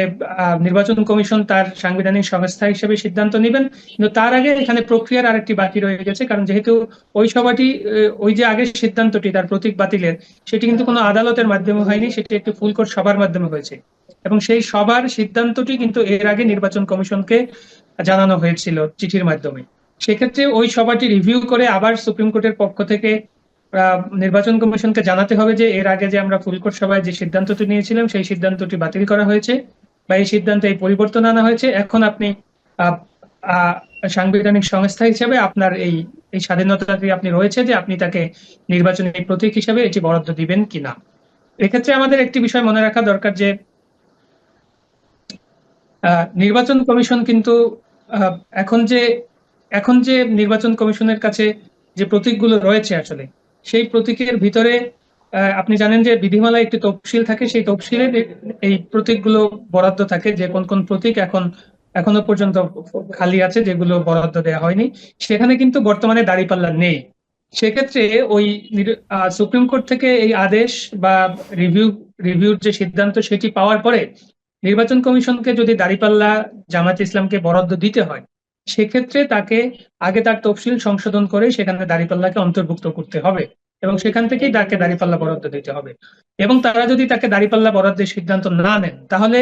নির্বাচন কমিশন তার সাংবিধানিক সংস্থা হিসেবে সিদ্ধান্ত নেবেন। কিন্তু তার আগে এখানে প্রক্রিয়ার আরেকটি বাকি রয়ে গেছে, কারণ যেহেতু ওই সভাটি ওই যে আগের সিদ্ধান্তটি তার প্রতীক বাতিলের, সেটি কিন্তু কোনো আদালতের মাধ্যমে হয়নি, সেটি একটি ফুল কোর্ট সভার মাধ্যমে হয়েছে এবং সেই সভার সিদ্ধান্তটি কিন্তু এর আগে নির্বাচন কমিশনকে জানানো হয়েছিল চিঠির মাধ্যমে। সেক্ষেত্রে ওই সভাটি রিভিউ করে আবার সুপ্রিম কোর্টের পক্ষ থেকে নির্বাচন কমিশনকে জানাতে হবে যে এর আগে যে আমরা ফুল কোর্ট সভায় যে সিদ্ধান্তটি নিয়েছিলাম সেই সিদ্ধান্তটি বাতিল করা হয়েছে বা এই সিদ্ধান্তে এই পরিবর্তন আনা হয়েছে। এখন আপনি সাংবিধানিক সংস্থা হিসেবে আপনার এই স্বাধীনতাটি আপনি রয়েছে যে আপনি তাকে নির্বাচনী প্রতীক হিসেবে এটি বরাদ্দ দিবেন কিনা। এক্ষেত্রে আমাদের একটি বিষয় মনে রাখা দরকার যে নির্বাচন কমিশন কিন্তু এখন যে নির্বাচন কমিশনের কাছে যে প্রতীকগুলো রয়েছে আসলে সেই প্রতীকের ভিতরে আপনি জানেন যে বিধিমালায় একটি তফসিল থাকে, সেই তফসিলে এই প্রতীকগুলো বরাদ্দ থাকে যে কোন কোন প্রতীক এখনো পর্যন্ত খালি আছে, যেগুলো বরাদ্দ দেওয়া হয়নি। সেখানে কিন্তু বর্তমানে দাঁড়িপাল্লা নেই। সেক্ষেত্রে ওই সুপ্রিম কোর্ট থেকে এই আদেশ বা রিভিউর যে সিদ্ধান্ত সেটি পাওয়ার পরে নির্বাচন কমিশনকে যদি দাঁড়িপাল্লা জামাত ইসলামকে বরাদ্দ দিতে হয়, সেক্ষেত্রে তাকে আগে তার তফসিল সংশোধন করে সেখানে দাঁড়িপাল্লাকে অন্তর্ভুক্ত করতে হবে। এবং সেখান থেকেই তাকে দাঁড়িপাল্লা বরাদ্দ দিতে হবে। এবং তারা যদি তাকে দাঁড়িপাল্লা বরাদ্দের সিদ্ধান্ত না নেন, তাহলে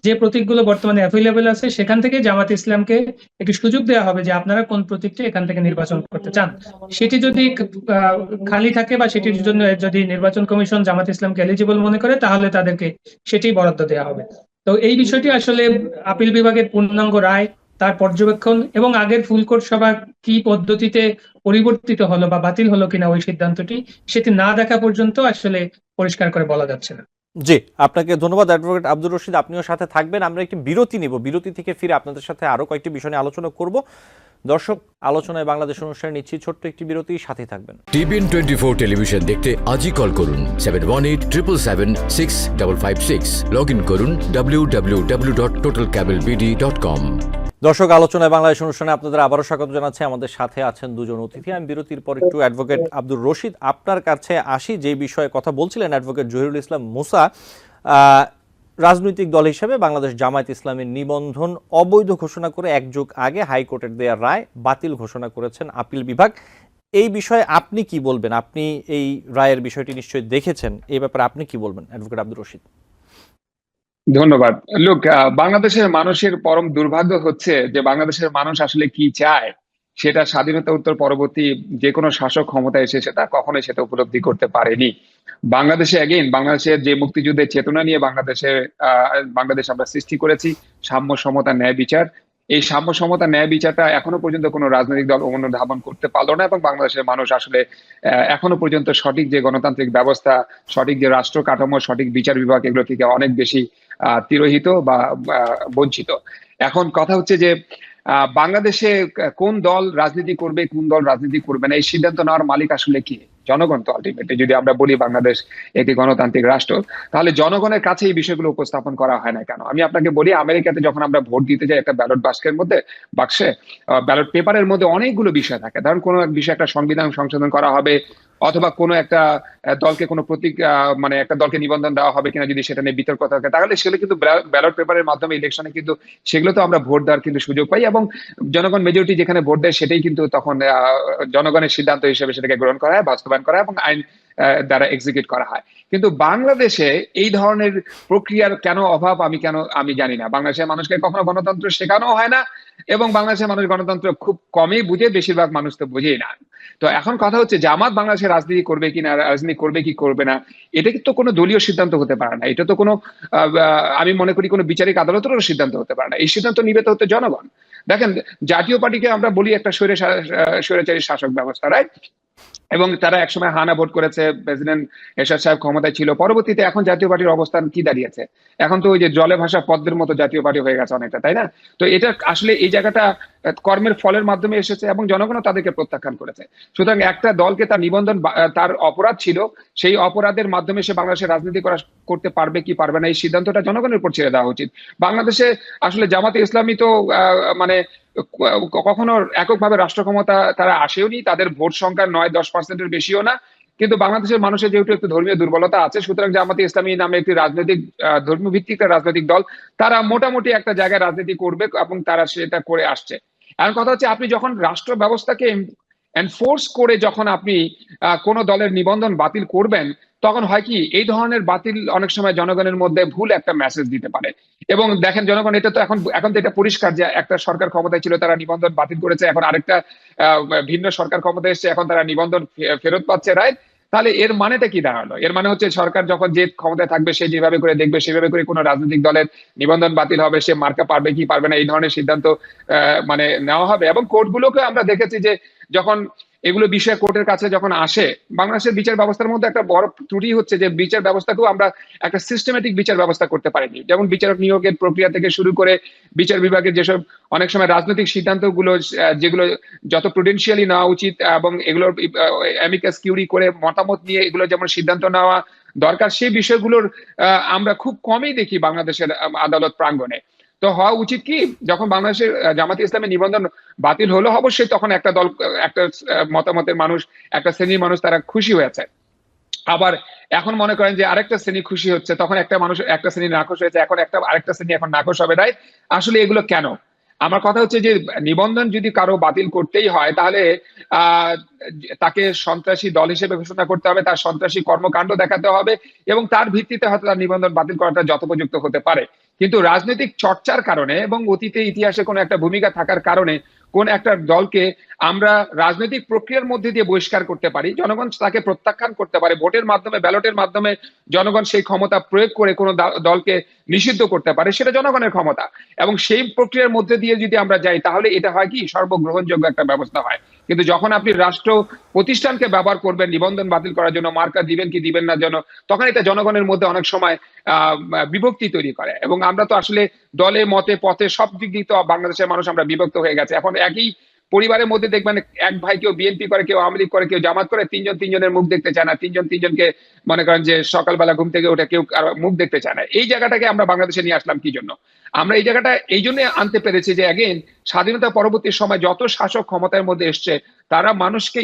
যে প্রতীকগুলো বর্তমানে অ্যাভেলেবেল আছে সেখান থেকে জামাত ইসলামকে একটি সুযোগ দেওয়া হবে যে আপনারা কোন প্রতীকটি এখান থেকে নির্বাচন করতে চান। সেটি যদি খালি থাকে বা সেটির জন্য যদি নির্বাচন কমিশন জামাত ইসলামকে এলিজিবল মনে করে, তাহলে তাদেরকে সেটি বরাদ্দ দেওয়া হবে। তো এই বিষয়টি আসলে আপিল বিভাগের পূর্ণাঙ্গ রায়, তার পর্যবেক্ষণ এবং আগের ফুলকোর্ট সভা কি পদ্ধতিতে পরিবর্তিত হলো বা বাতিল হলো কিনা ওই সিদ্ধান্তটি, সেটি না দেখা পর্যন্ত আসলে পরিষ্কার করে বলা যাচ্ছে না। জি, আপনাকে ধন্যবাদ অ্যাডভোকেট আব্দুর রশিদ। আপনিও সাথে থাকবেন। আমরা একটি বিরতি নিব, বিরতি থেকে ফিরে আপনাদের সাথে আরো কয়েকটি বিষয় নিয়ে আলোচনা করব। দর্শক, আলোচনায় বাংলাদেশ অনুষ্ঠানে নিচ্ছি ছোট্ট একটি বিরতি, সাথে থাকবেন। TBN 24 টেলিভিশন দেখতে আজই কল করুন 7187776556। লগ ইন করুন www.totalcablebd.com। দর্শক, আলোচনায় বাংলাদেশ অনুষ্ঠানে আপনাদের আবারও স্বাগত জানাচ্ছি। আমাদের সাথে আছেন দুজন অতিথি। আমি বিরতির পর একটু অ্যাডভোকেট আব্দুর রশিদ আপনার কাছে আসি। যে বিষয়ে কথা বলছিলেন অ্যাডভোকেট জহিরুল ইসলাম মুসা, রাজনৈতিক দল হিসেবে বাংলাদেশ জামায়াত ইসলামের নিবন্ধন অবৈধ ঘোষণা করে এক যুগ আগে হাইকোর্টের দেয়া রায় বাতিল ঘোষণা করেছেন আপিল বিভাগ। এই বিষয়ে আপনি কি বলবেন? আপনি এই রায়ের বিষয়টি নিশ্চয়ই দেখেছেন, এই ব্যাপারে আপনি কি বলবেন অ্যাডভোকেট আব্দুর রশিদ? ধন্যবাদ। লোক, বাংলাদেশের মানুষের পরম দুর্ভাগ্য হচ্ছে যে বাংলাদেশের মানুষ আসলে কি চায় সেটা স্বাধীনতা উত্তর পরবর্তী যে কোনো শাসক ক্ষমতা এসে সেটা কখনোই সেটা উপলব্ধি করতে পারেনি। বাংলাদেশে বাংলাদেশের যে মুক্তিযুদ্ধের চেতনা নিয়ে বাংলাদেশ আমরা সৃষ্টি করেছি, সাম্য সমতা ন্যায় বিচার, এই সাম্য সমতা ন্যায় বিচারটা এখনো পর্যন্ত কোনো রাজনৈতিক দল অনুধাবন করতে পারলো না। এবং বাংলাদেশের মানুষ আসলে এখনো পর্যন্ত সঠিক যে গণতান্ত্রিক ব্যবস্থা, সঠিক যে রাষ্ট্র কাঠামো, সঠিক বিচার বিভাগ, এগুলো থেকে অনেক বেশি তিরোহিত বা বঞ্চিত। এখন কথা হচ্ছে যে বাংলাদেশে কোন দল রাজনীতি করবে, কোন দল রাজনীতি করবে না, এই সিদ্ধান্ত নেওয়ার মালিক আসলে কি? জনগণ তো আলটিমেটলি। যদি আমরা বলি বাংলাদেশ একটি গণতান্ত্রিক রাষ্ট্র, তাহলে জনগণের কাছে এই বিষয়গুলো উপস্থাপন করা হয় না কেন? আমি আপনাকে বলি, আমেরিকাতে যখন আমরা ভোট দিতে যাই, একটা ব্যালট বাক্সে ব্যালট পেপারের মধ্যে অনেকগুলো বিষয় থাকে। ধরুন কোনো এক বিষয়ে একটা সংবিধান সংশোধন করা হবে, অথবা কোনো একটা দলকে কোনো প্রতীক মানে একটা দলকে নিবন্ধন দেওয়া হবে কিনা, যদি সেটা নিয়ে বিতর্ক থাকে, তাহলে সেগুলো কিন্তু ব্যালট পেপারের মাধ্যমে ইলেকশনে কিন্তু সেগুলো তো আমরা ভোট দেওয়ার কিন্তু সুযোগ পাই, এবং জনগণ মেজরিটি যেখানে ভোট দেয় সেটাই কিন্তু তখন জনগণের সিদ্ধান্ত হিসেবে সেটাকে গ্রহণ করা হয়, বাস্তবায়ন করা হয় এবং আইন দ্বারা এক্সিকিউট করা হয়। কিন্তু বাংলাদেশে এই ধরনের প্রক্রিয়ার কেন অভাব আমি জানি না। বাংলাদেশের মানুষকে কখনো গণতন্ত্র শেখানো হয় না, এবং বাংলাদেশের মানুষ গণতন্ত্র খুব কমই বুঝে, বেশিরভাগ মানুষ তো বুঝেই না। তো এখন কথা হচ্ছে জামাত বাংলাদেশে রাজনীতি করবে কিনা, রাজনীতি করবে কি করবে না, এটা কিন্তু কোনো দলীয় সিদ্ধান্ত হতে পারে না। এটা তো কোনো আমি মনে করি কোনো বিচারিক আদালতেরও সিদ্ধান্ত হতে পারে না। এই সিদ্ধান্ত নিবে তো হতে জনগণ। দেখেন, জাতীয় পার্টিকে আমরা বলি একটা স্বৈরাচারী শাসক ব্যবস্থা, রাইট? এবং তারা একসময় হানা ভোট করেছে, প্রেসিডেন্ট এরশাদ সাহেব ক্ষমতায় ছিল। পরবর্তীতে এখন জাতীয় পার্টির অবস্থান কি দাঁড়িয়েছে? এখন তো ওই যে জলে ভাসা পদ্মের মতো জাতীয় পার্টি হয়ে গেছে অনেকটা, তাই না? তো এটা আসলে এই জায়গাটা কর্মের ফলের মাধ্যমে এসেছে, এবং জনগণও তাদেরকে প্রত্যাখ্যান করেছে। সুতরাং একটা দলকে তার নিবন্ধন, তার অপরাধ ছিল, সেই অপরাধের মাধ্যমে সে বাংলাদেশে রাজনীতি করতে পারবে কি পারবে না, এই সিদ্ধান্তটা জনগণের উপর ছেড়ে দেওয়া উচিত। বাংলাদেশে আসলে জামাতে ইসলামী তো মানে কখনো এককভাবে রাষ্ট্র ক্ষমতা তারা আসেওনি, তাদের ভোট সংখ্যা 9-10% বেশিও না। কিন্তু বাংলাদেশের মানুষের যেহেতু একটু ধর্মীয় দুর্বলতা আছে, সুতরাং জামাতে ইসলামী নামে একটি রাজনৈতিক ধর্মীয় ভিত্তিক রাজনৈতিক দল, তারা মোটামুটি একটা জায়গায় রাজনীতি করবে এবং তারা সেটা করে আসছে। এখন কথা হচ্ছে, আপনি যখন রাষ্ট্র ব্যবস্থাকে এনফোর্স করে যখন আপনি কোনো দলের নিবন্ধন বাতিল করবেন, তখন হয় কি, এই ধরনের বাতিল অনেক সময় জনগণের মধ্যে ভুল একটা মেসেজ দিতে পারে। এবং দেখেন, জনগণ এটা তো এখন তো এটা পরিষ্কার যে একটা সরকার ক্ষমতায় ছিল, তারা নিবন্ধন বাতিল করেছে, এখন আরেকটা ভিন্ন সরকার ক্ষমতায় এসেছে, এখন তারা নিবন্ধন ফেরত পাচ্ছে, রাইট? তাহলে এর মানেটা কি দাঁড়ালো? এর মানে হচ্ছে সরকার যখন যে ক্ষমতায় থাকবে, সে যেভাবে করে দেখবে, সেভাবে করে কোনো রাজনৈতিক দলের নিবন্ধন বাতিল হবে, সে মার্কা পারবে কি পারবে না, এই ধরনের সিদ্ধান্ত মানে নেওয়া হবে। এবং কোর্টগুলোকে আমরা দেখেছি যে যখন এগুলো বিষয় কোর্টের কাছে যখন আসে, বাংলাদেশের বিচার ব্যবস্থার মধ্যে একটা বড় ত্রুটি হচ্ছে যে বিচার ব্যবস্থাকেও আমরা একটা সিস্টেমেটিক বিচার ব্যবস্থা করতে পারিনি। যেমন বিচারক নিয়োগের প্রক্রিয়া থেকে শুরু করে বিচার বিভাগের যেসব অনেক সময় রাজনৈতিক সিদ্ধান্তগুলো, যেগুলো যত প্রুডেন্সিয়ালি নেওয়া উচিত এবং এগুলোর অ্যামিকাস কিউরি করে মতামত নিয়ে এগুলো যেমন সিদ্ধান্ত নেওয়া দরকার, সেই বিষয়গুলোর আমরা খুব কমই দেখি বাংলাদেশের আদালত প্রাঙ্গণে। তো হওয়া উচিত কি, যখন বাংলাদেশের জামাতে ইসলামের নিবন্ধন বাতিল হলো, অবশ্যই তখন একটা দল, একটা মতামতের মানুষ, একটা শ্রেণীর মানুষ তারা খুশি হয়েছে। আবার এখন মনে করেন যে আরেকটা শ্রেণী খুশি হচ্ছে, তখন একটা শ্রেণী নাখোশ হয়েছে, এখন আরেকটা শ্রেণী এখন নাখোশ হবে, রাইট? আসলে এগুলো কেন? আমার কথা হচ্ছে যে নিবন্ধন যদি কারো বাতিল করতেই হয় তাহলে আহ তাকে সন্ত্রাসী দল হিসেবে ঘোষণা করতে হবে, তার সন্ত্রাসী কর্মকাণ্ড দেখাতে হবে, এবং তার ভিত্তিতে হয়তো তার নিবন্ধন বাতিল করাটা যথোপযুক্ত হতে পারে। কিন্তু রাজনৈতিক চর্চার কারণে এবং অতীতে ইতিহাসে কোনো একটা ভূমিকা থাকার কারণে কোন একটা দলকে আমরা রাজনৈতিক প্রক্রিয়ার মধ্যে দিয়ে বহিষ্কার করতে পারি, জনগণ তাকে প্রত্যাখ্যান করতে পারে, ভোটের মাধ্যমে ব্যালটের মাধ্যমে জনগণ সেই ক্ষমতা প্রয়োগ করে কোনো দলকে নিষিদ্ধ করতে পারে, সেটা জনগণের ক্ষমতা। এবং সেই প্রক্রিয়ার মধ্যে দিয়ে যদি আমরা যাই তাহলে এটা হয় কি সর্বগ্রহণযোগ্য একটা ব্যবস্থা হয়। কিন্তু যখন আপনি রাষ্ট্র প্রতিষ্ঠানকে ব্যবহার করবেন নিবন্ধন বাতিল করার জন্য, মার্কা দিবেন কি দিবেন না জন্য, তখন এটা জনগণের মধ্যে অনেক সময় বিভক্তি তৈরি করে। এবং আমরা তো আসলে দলে মতে পথে সব দিক দিয়ে তো বাংলাদেশের মানুষ আমরা বিভক্ত হয়ে গেছে। এখন একই পরিবারের মধ্যে দেখবেন এক ভাই কেউ বিএনপি করে, কেউ আওয়ামী লীগ করে, কেউ জামাত করে, তিনজন তিনজনের মুখ দেখতে চায় না, তিনজন তিনজনকে মনে করেন যে সকালবেলা ঘুম থেকে উঠে কেউ মুখ দেখতে চায় না। এই জায়গাটাকে আমরা বাংলাদেশে নিয়ে আসলাম কি জন্য? আমরা এই জায়গাটা এই জন্য আনতে পেরেছি যে অ্যাগেন স্বাধীনতা পরবর্তী সময় যত শাসক ক্ষমতার মধ্যে এসছে তারা মানুষকে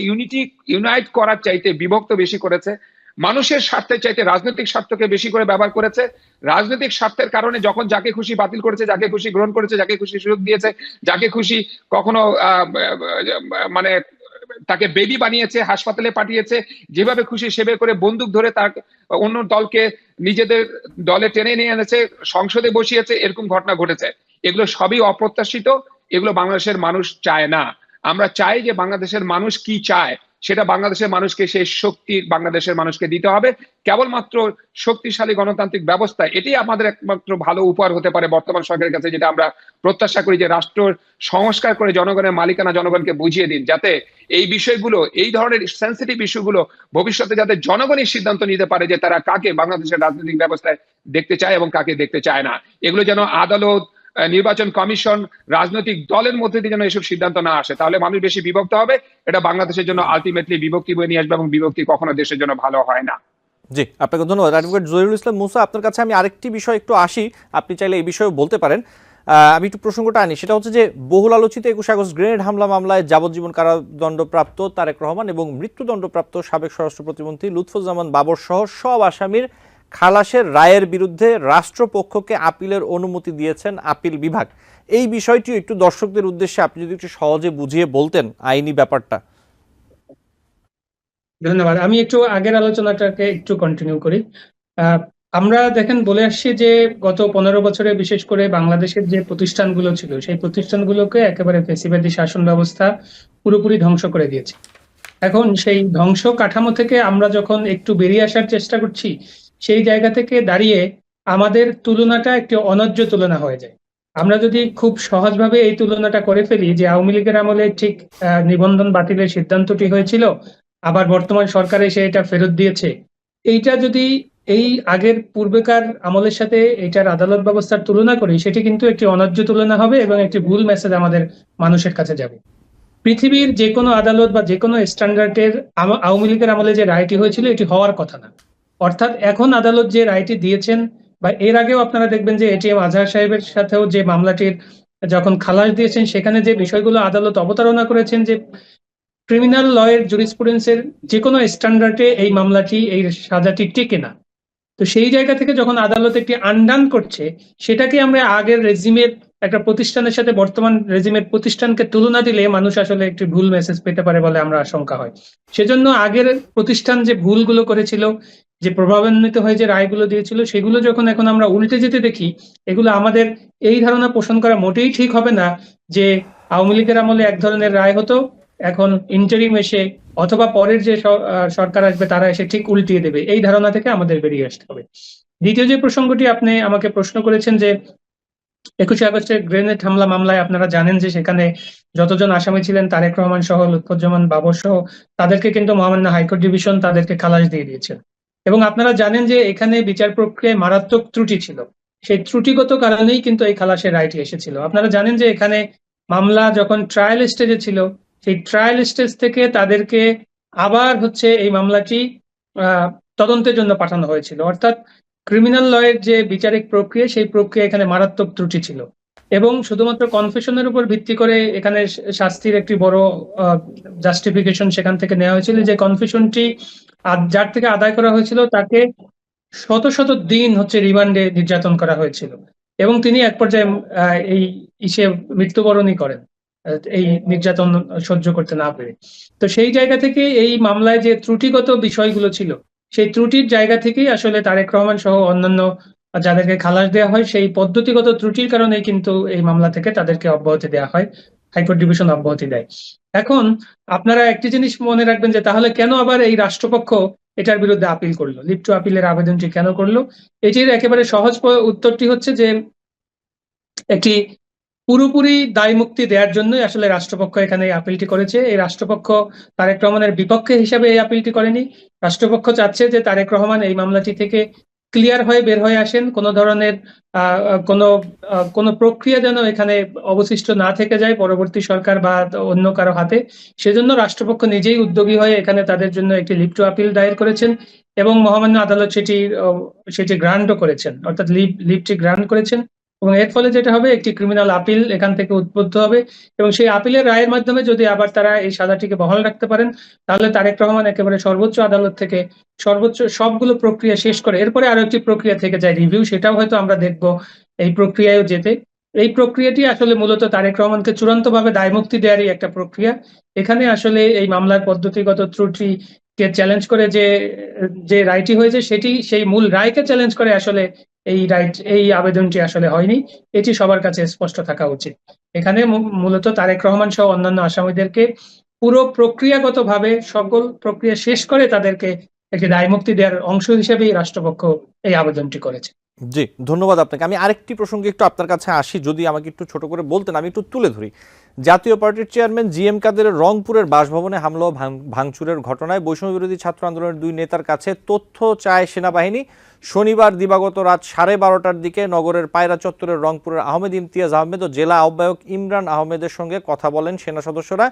ইউনাইট করার চাইতে বিভক্ত বেশি করেছে, মানুষের স্বার্থের চাইতে রাজনৈতিক স্বার্থকে বেশি করে ব্যবহার করেছে। রাজনৈতিক স্বার্থের কারণে যখন যাকে খুশি বাতিল করেছে, যাকে খুশি গ্রহণ করেছে, যাকে খুশি সুযোগ দিয়েছে, যাকে খুশি কখনো মানে তাকে বেদি বানিয়েছে, হাসপাতালে পাঠিয়েছে, যেভাবে খুশি সেভাবে করে বন্দুক ধরে তার অন্য দলকে নিজেদের দলে টেনে নিয়ে এনেছে, সংসদে বসিয়েছে, এরকম ঘটনা ঘটেছে। এগুলো সবই অপ্রত্যাশিত, এগুলো বাংলাদেশের মানুষ চায় না। আমরা চাই যে বাংলাদেশের মানুষ কি চায় সেটা বাংলাদেশের মানুষকে, সেই শক্তি বাংলাদেশের মানুষকে দিতে হবে। কেবলমাত্র শক্তিশালী গণতান্ত্রিক ব্যবস্থা এটি আমাদের একমাত্র ভালো উপহার হতে পারে বর্তমান সরকারের কাছে, যেটা আমরা প্রত্যাশা করি যে রাষ্ট্র সংস্কার করে জনগণের মালিকানা জনগণকে বুঝিয়ে দিন, যাতে এই বিষয়গুলো, এই ধরনের সেন্সিটিভ ইস্যুগুলো ভবিষ্যতে যাতে জনগণই সিদ্ধান্ত নিতে পারে যে তারা কাকে বাংলাদেশের রাজনৈতিক ব্যবস্থায় দেখতে চায় এবং কাকে দেখতে চায় না। এগুলো যেন আদালত, নির্বাচন কমিশন, রাজনৈতিক দলের মধ্যে দিয়ে যেন এসব সিদ্ধান্ত না আসে, তাহলে মানুষ বেশি বিভক্ত হবে। এটা বাংলাদেশের জন্য আলটিমেটলি বিভক্তি বয়ে নিয়ে আসবে এবং বিভক্তি কখনো দেশের জন্য ভালো হয় না। জি, আপনাকে ধন্যবাদ অ্যাডভোকেট জহিরুল ইসলাম মুসা। আপনার কাছে আমি আরেকটি বিষয় একটু আসি, আপনি চাইলে এই বিষয়ে বলতে পারেন। আমি একটু প্রসঙ্গটা আনি, সেটা হচ্ছে যে বহুল আলোচিত 21 আগস্ট গ্রেনেড হামলা মামলায় যাবজ্জীবন কারাদণ্ডপ্রাপ্ত তারেক রহমান এবং মৃত্যুদণ্ডপ্রাপ্ত সাবেক স্বরাষ্ট্র প্রতিমন্ত্রী লুৎফুজ্জামান বাবর সহ সব আসামির খালাসের রায়ের বিরুদ্ধে রাষ্ট্রপক্ষকে আপিলের অনুমতি দিয়েছেন আপিল বিভাগ। এই বিষয়টি একটু দর্শকদের উদ্দেশ্যে আপনি যদি একটু সহজে বুঝিয়ে বলতেন আইনি ব্যাপারটা। ধন্যবাদ। আমি একটু আগের আলোচনাটাকে একটু কন্টিনিউ করি। আমরা দেখেন বলে আসছি যে গত 15 বছরে বিশেষ করে বাংলাদেশের যে প্রতিষ্ঠানগুলো ছিল সেই প্রতিষ্ঠানগুলোকে একেবারে ফ্যাসিবাদী শাসন ব্যবস্থা পুরোপুরি ধ্বংস করে দিয়েছে। এখন সেই ধ্বংস কাঠামো থেকে আমরা যখন একটু বেরিয়ে আসার চেষ্টা করছি, সেই জায়গা থেকে দাঁড়িয়ে আমাদের তুলনাটা একটি অন্যায্য তুলনা হয়ে যায়। আমরা যদি খুব সহজভাবে এই তুলনাটা করে ফেলি যে আওয়ামী লীগের আমলে ঠিক নিবন্ধন বাতিলের সিদ্ধান্তটি হয়েছিল, আবার বর্তমান সরকার এসে এটা ফেরত দিয়েছে, এইটা যদি এই আগের পূর্বেকার আমলের সাথে এটার আদালত ব্যবস্থার তুলনা করি, সেটি কিন্তু একটি অন্যায্য তুলনা হবে এবং একটি ভুল মেসেজ আমাদের মানুষের কাছে যাবে। পৃথিবীর যে কোনো আদালত বা যে কোনো স্ট্যান্ডার্ডের আওয়ামী লীগের আমলে যে রায়টি হয়েছিল এটি হওয়ার কথা না। অর্থাৎ এখন আদালত যে রায়টি দিয়েছেন, বা এর আগেও আপনারা দেখবেন যে এটিএম আজহার সাহেবের সাথেও যে মামলাটির যখন খালাস দিয়েছেন সেখানে যে বিষয়গুলো আদালত অবতারণা করেছেন, যে ক্রিমিনাল লয়ের জুরিসপ্রুডেন্সের যে কোনো স্ট্যান্ডার্ডে এই মামলাটি, এই সাজাটি টেকে না। তো সেই জায়গা থেকে যখন আদালত একটি আনডান করছে, সেটাকে আমরা আগের রেজিমের একটা প্রতিষ্ঠানের সাথে বর্তমান রেজিমের প্রতিষ্ঠানকে তুলনা দিলে মানুষ আসলে একটি ভুল মেসেজ পেতে পারে বলে আমরা আশঙ্কা হয়। সেজন্য আগের প্রতিষ্ঠান যে ভুলগুলো করেছিল, যে প্রভাবান্বিত হয়ে যে রায়গুলো দিয়েছিল, সেগুলো যখন এখন আমরা উল্টে যেতে দেখি, এগুলো আমাদের এই ধারণা পোষণ করা মোটেই ঠিক হবে না যে আওয়ামী লীগের আমলে এক ধরনের রায় হতো, এখন ইন্টারিম এসে অথবা পরের যে সরকার আসবে তারা এসে ঠিক উল্টিয়ে দেবে। এই ধারণা থেকে আমাদের বেরিয়ে আসতে হবে। দ্বিতীয় যে প্রসঙ্গটি আপনি আমাকে প্রশ্ন করেছেন, যে 21 আগস্টের গ্রেনেড হামলা মামলায় আপনারা জানেন যে সেখানে যতজন আসামি ছিলেন তারেক রহমান সহ লুৎফুজ্জামান বাবর সহ তাদেরকে কিন্তু মহামান্য হাইকোর্ট ডিভিশন তাদেরকে খালাস দিয়ে দিয়েছেন। এবং আপনারা জানেন যে এখানে বিচার প্রক্রিয়ায় মারাত্মক ত্রুটি ছিল, সেই ত্রুটিগত কারণেই কিন্তু এই খালাসের রায়টি এসেছিল। আপনারা জানেন যে এখানে মামলা যখন ট্রায়াল স্টেজে ছিল, সেই ট্রায়াল স্টেজ থেকে তাদেরকে আবার এই মামলাটি তদন্তের জন্য পাঠানো হয়েছিল। অর্থাৎ ক্রিমিনাল লয়ের যে বিচারিক প্রক্রিয়া, সেই প্রক্রিয়া এখানে মারাত্মক ত্রুটি ছিল। এবং শুধুমাত্র কনফেশনের উপর ভিত্তি করে এখানে শাস্তির একটি বড় জাস্টিফিকেশন সেখান থেকে নেওয়া হয়েছিল, যে কনফেশনটি যার থেকে আদায় করা হয়েছিল তাকে শত শত দিন রিমান্ডে নির্যাতন করা হয়েছিল। এবং তিনি এক পর্যায়ে এই ইসে মৃত্যুবরণই করেন এই নির্যাতন সহ্য করতে না পেরে। তো সেই জায়গা থেকে এই মামলায় যে ত্রুটিগত বিষয়গুলো ছিল, সেই ত্রুটির জায়গা থেকেই আসলে তারেক রহমান সহ অন্যান্য যাদেরকে খালাস দেওয়া হয়, সেই পদ্ধতিগত ত্রুটির কারণে কিন্তু এই মামলা থেকে তাদেরকে অব্যাহতি দেওয়া হয়, হাইকোর্ট ডিভিশন অব্যাহতি দেয়। এখন আপনারা একটি জিনিস মনে রাখবেন যে তাহলে কেন আবার এই রাষ্ট্রপক্ষ এটার বিরুদ্ধে আপিল করলো, লিভ টু আপিলের আবেদনটি কেন করলো? এটির একেবারে সহজ উত্তরটি হচ্ছে যে একটি পুরোপুরি দায় মুক্তি দেওয়ার জন্যই আসলে রাষ্ট্রপক্ষ এখানে এই আপিলটি করেছে। এই রাষ্ট্রপক্ষ তারেক রহমানের বিপক্ষে হিসাবে এই আপিলটি করেনি। রাষ্ট্রপক্ষ চাচ্ছে যে তারেক রহমান এই মামলাটি থেকে ক্লিয়ার হয়ে বের হয়ে আসেন, কোনো ধরনের কোনো প্রক্রিয়া যেন এখানে অবশিষ্ট না থেকে যায় পরবর্তী সরকার বা অন্য কারো হাতে। সেজন্য রাষ্ট্রপক্ষ নিজেই উদ্যোগী হয়ে এখানে তাদের জন্য একটি লিভ টু আপিল দায়ের করেছেন এবং মহামান্য আদালত সেটি গ্রান্টও করেছেন, অর্থাৎ লিভটি গ্রান্ট করেছেন। এবং এর ফলে যেটা হবে, একটি ক্রিমিনাল আপিল এখান থেকে উদ্বুদ্ধ হবে এবং সেই আপিলের রায়ের মাধ্যমে যদি আবার তারা এই সাজাটিকে বহাল রাখতে পারেন, তাহলে তারেক রহমান একেবারে সর্বোচ্চ আদালত থেকে সর্বোচ্চ সবগুলো প্রক্রিয়া শেষ করে এরপরে আরো একটি প্রক্রিয়া থেকে যায় রিভিউ, সেটাও হয়তো আমরা দেখবো এই প্রক্রিয়ায় যেতে। এই প্রক্রিয়াটি আসলে মূলত তারেক রহমানকে চূড়ান্তভাবে দায়মুক্তি দেওয়ারই একটা প্রক্রিয়া। এখানে আসলে এই মামলার পদ্ধতিগত ত্রুটিকে চ্যালেঞ্জ করে যে রায়টি হয়েছে, সেই মূল রায়কে চ্যালেঞ্জ করে আসলে এই আবেদনটি আসলে হয়নি। এটি সবার কাছে স্পষ্ট থাকা উচিত। এখানে মূলত তারেক রহমান সহ অন্যান্য আসামিদেরকে পুরো প্রক্রিয়াগতভাবে সকল প্রক্রিয়া শেষ করে তাদেরকে একটি দায়মুক্তি দেওয়ার অংশ হিসেবেই রাষ্ট্রপক্ষ এই আবেদনটি করেছে। জি, ধন্যবাদ আপনাকে। আমি আরেকটি প্রসঙ্গে একটু আপনার কাছে আসি, যদি আমাকে একটু ছোট করে বলতেন আমি একটু তুলে ধরি। জাতীয় পার্টির চেয়ারম্যান জিএম কাদেরের রংপুরের বাসভবনে হামলা ও ভাঙচুরের ঘটনায় বৈষম্য বিরোধী ছাত্র আন্দোলনের দুই নেতার কাছে তথ্য চায় সেনাবাহিনী। শনিবার দিবাগত রাত 12:30টার দিকে নগরের পায়রা চত্বরের রংপুরের আহমেদ ইমতিয়াজ আহমেদ ও জেলা আহ্বায়ক ইমরান আহমেদের সঙ্গে কথা বলেন সেনা সদস্যরা।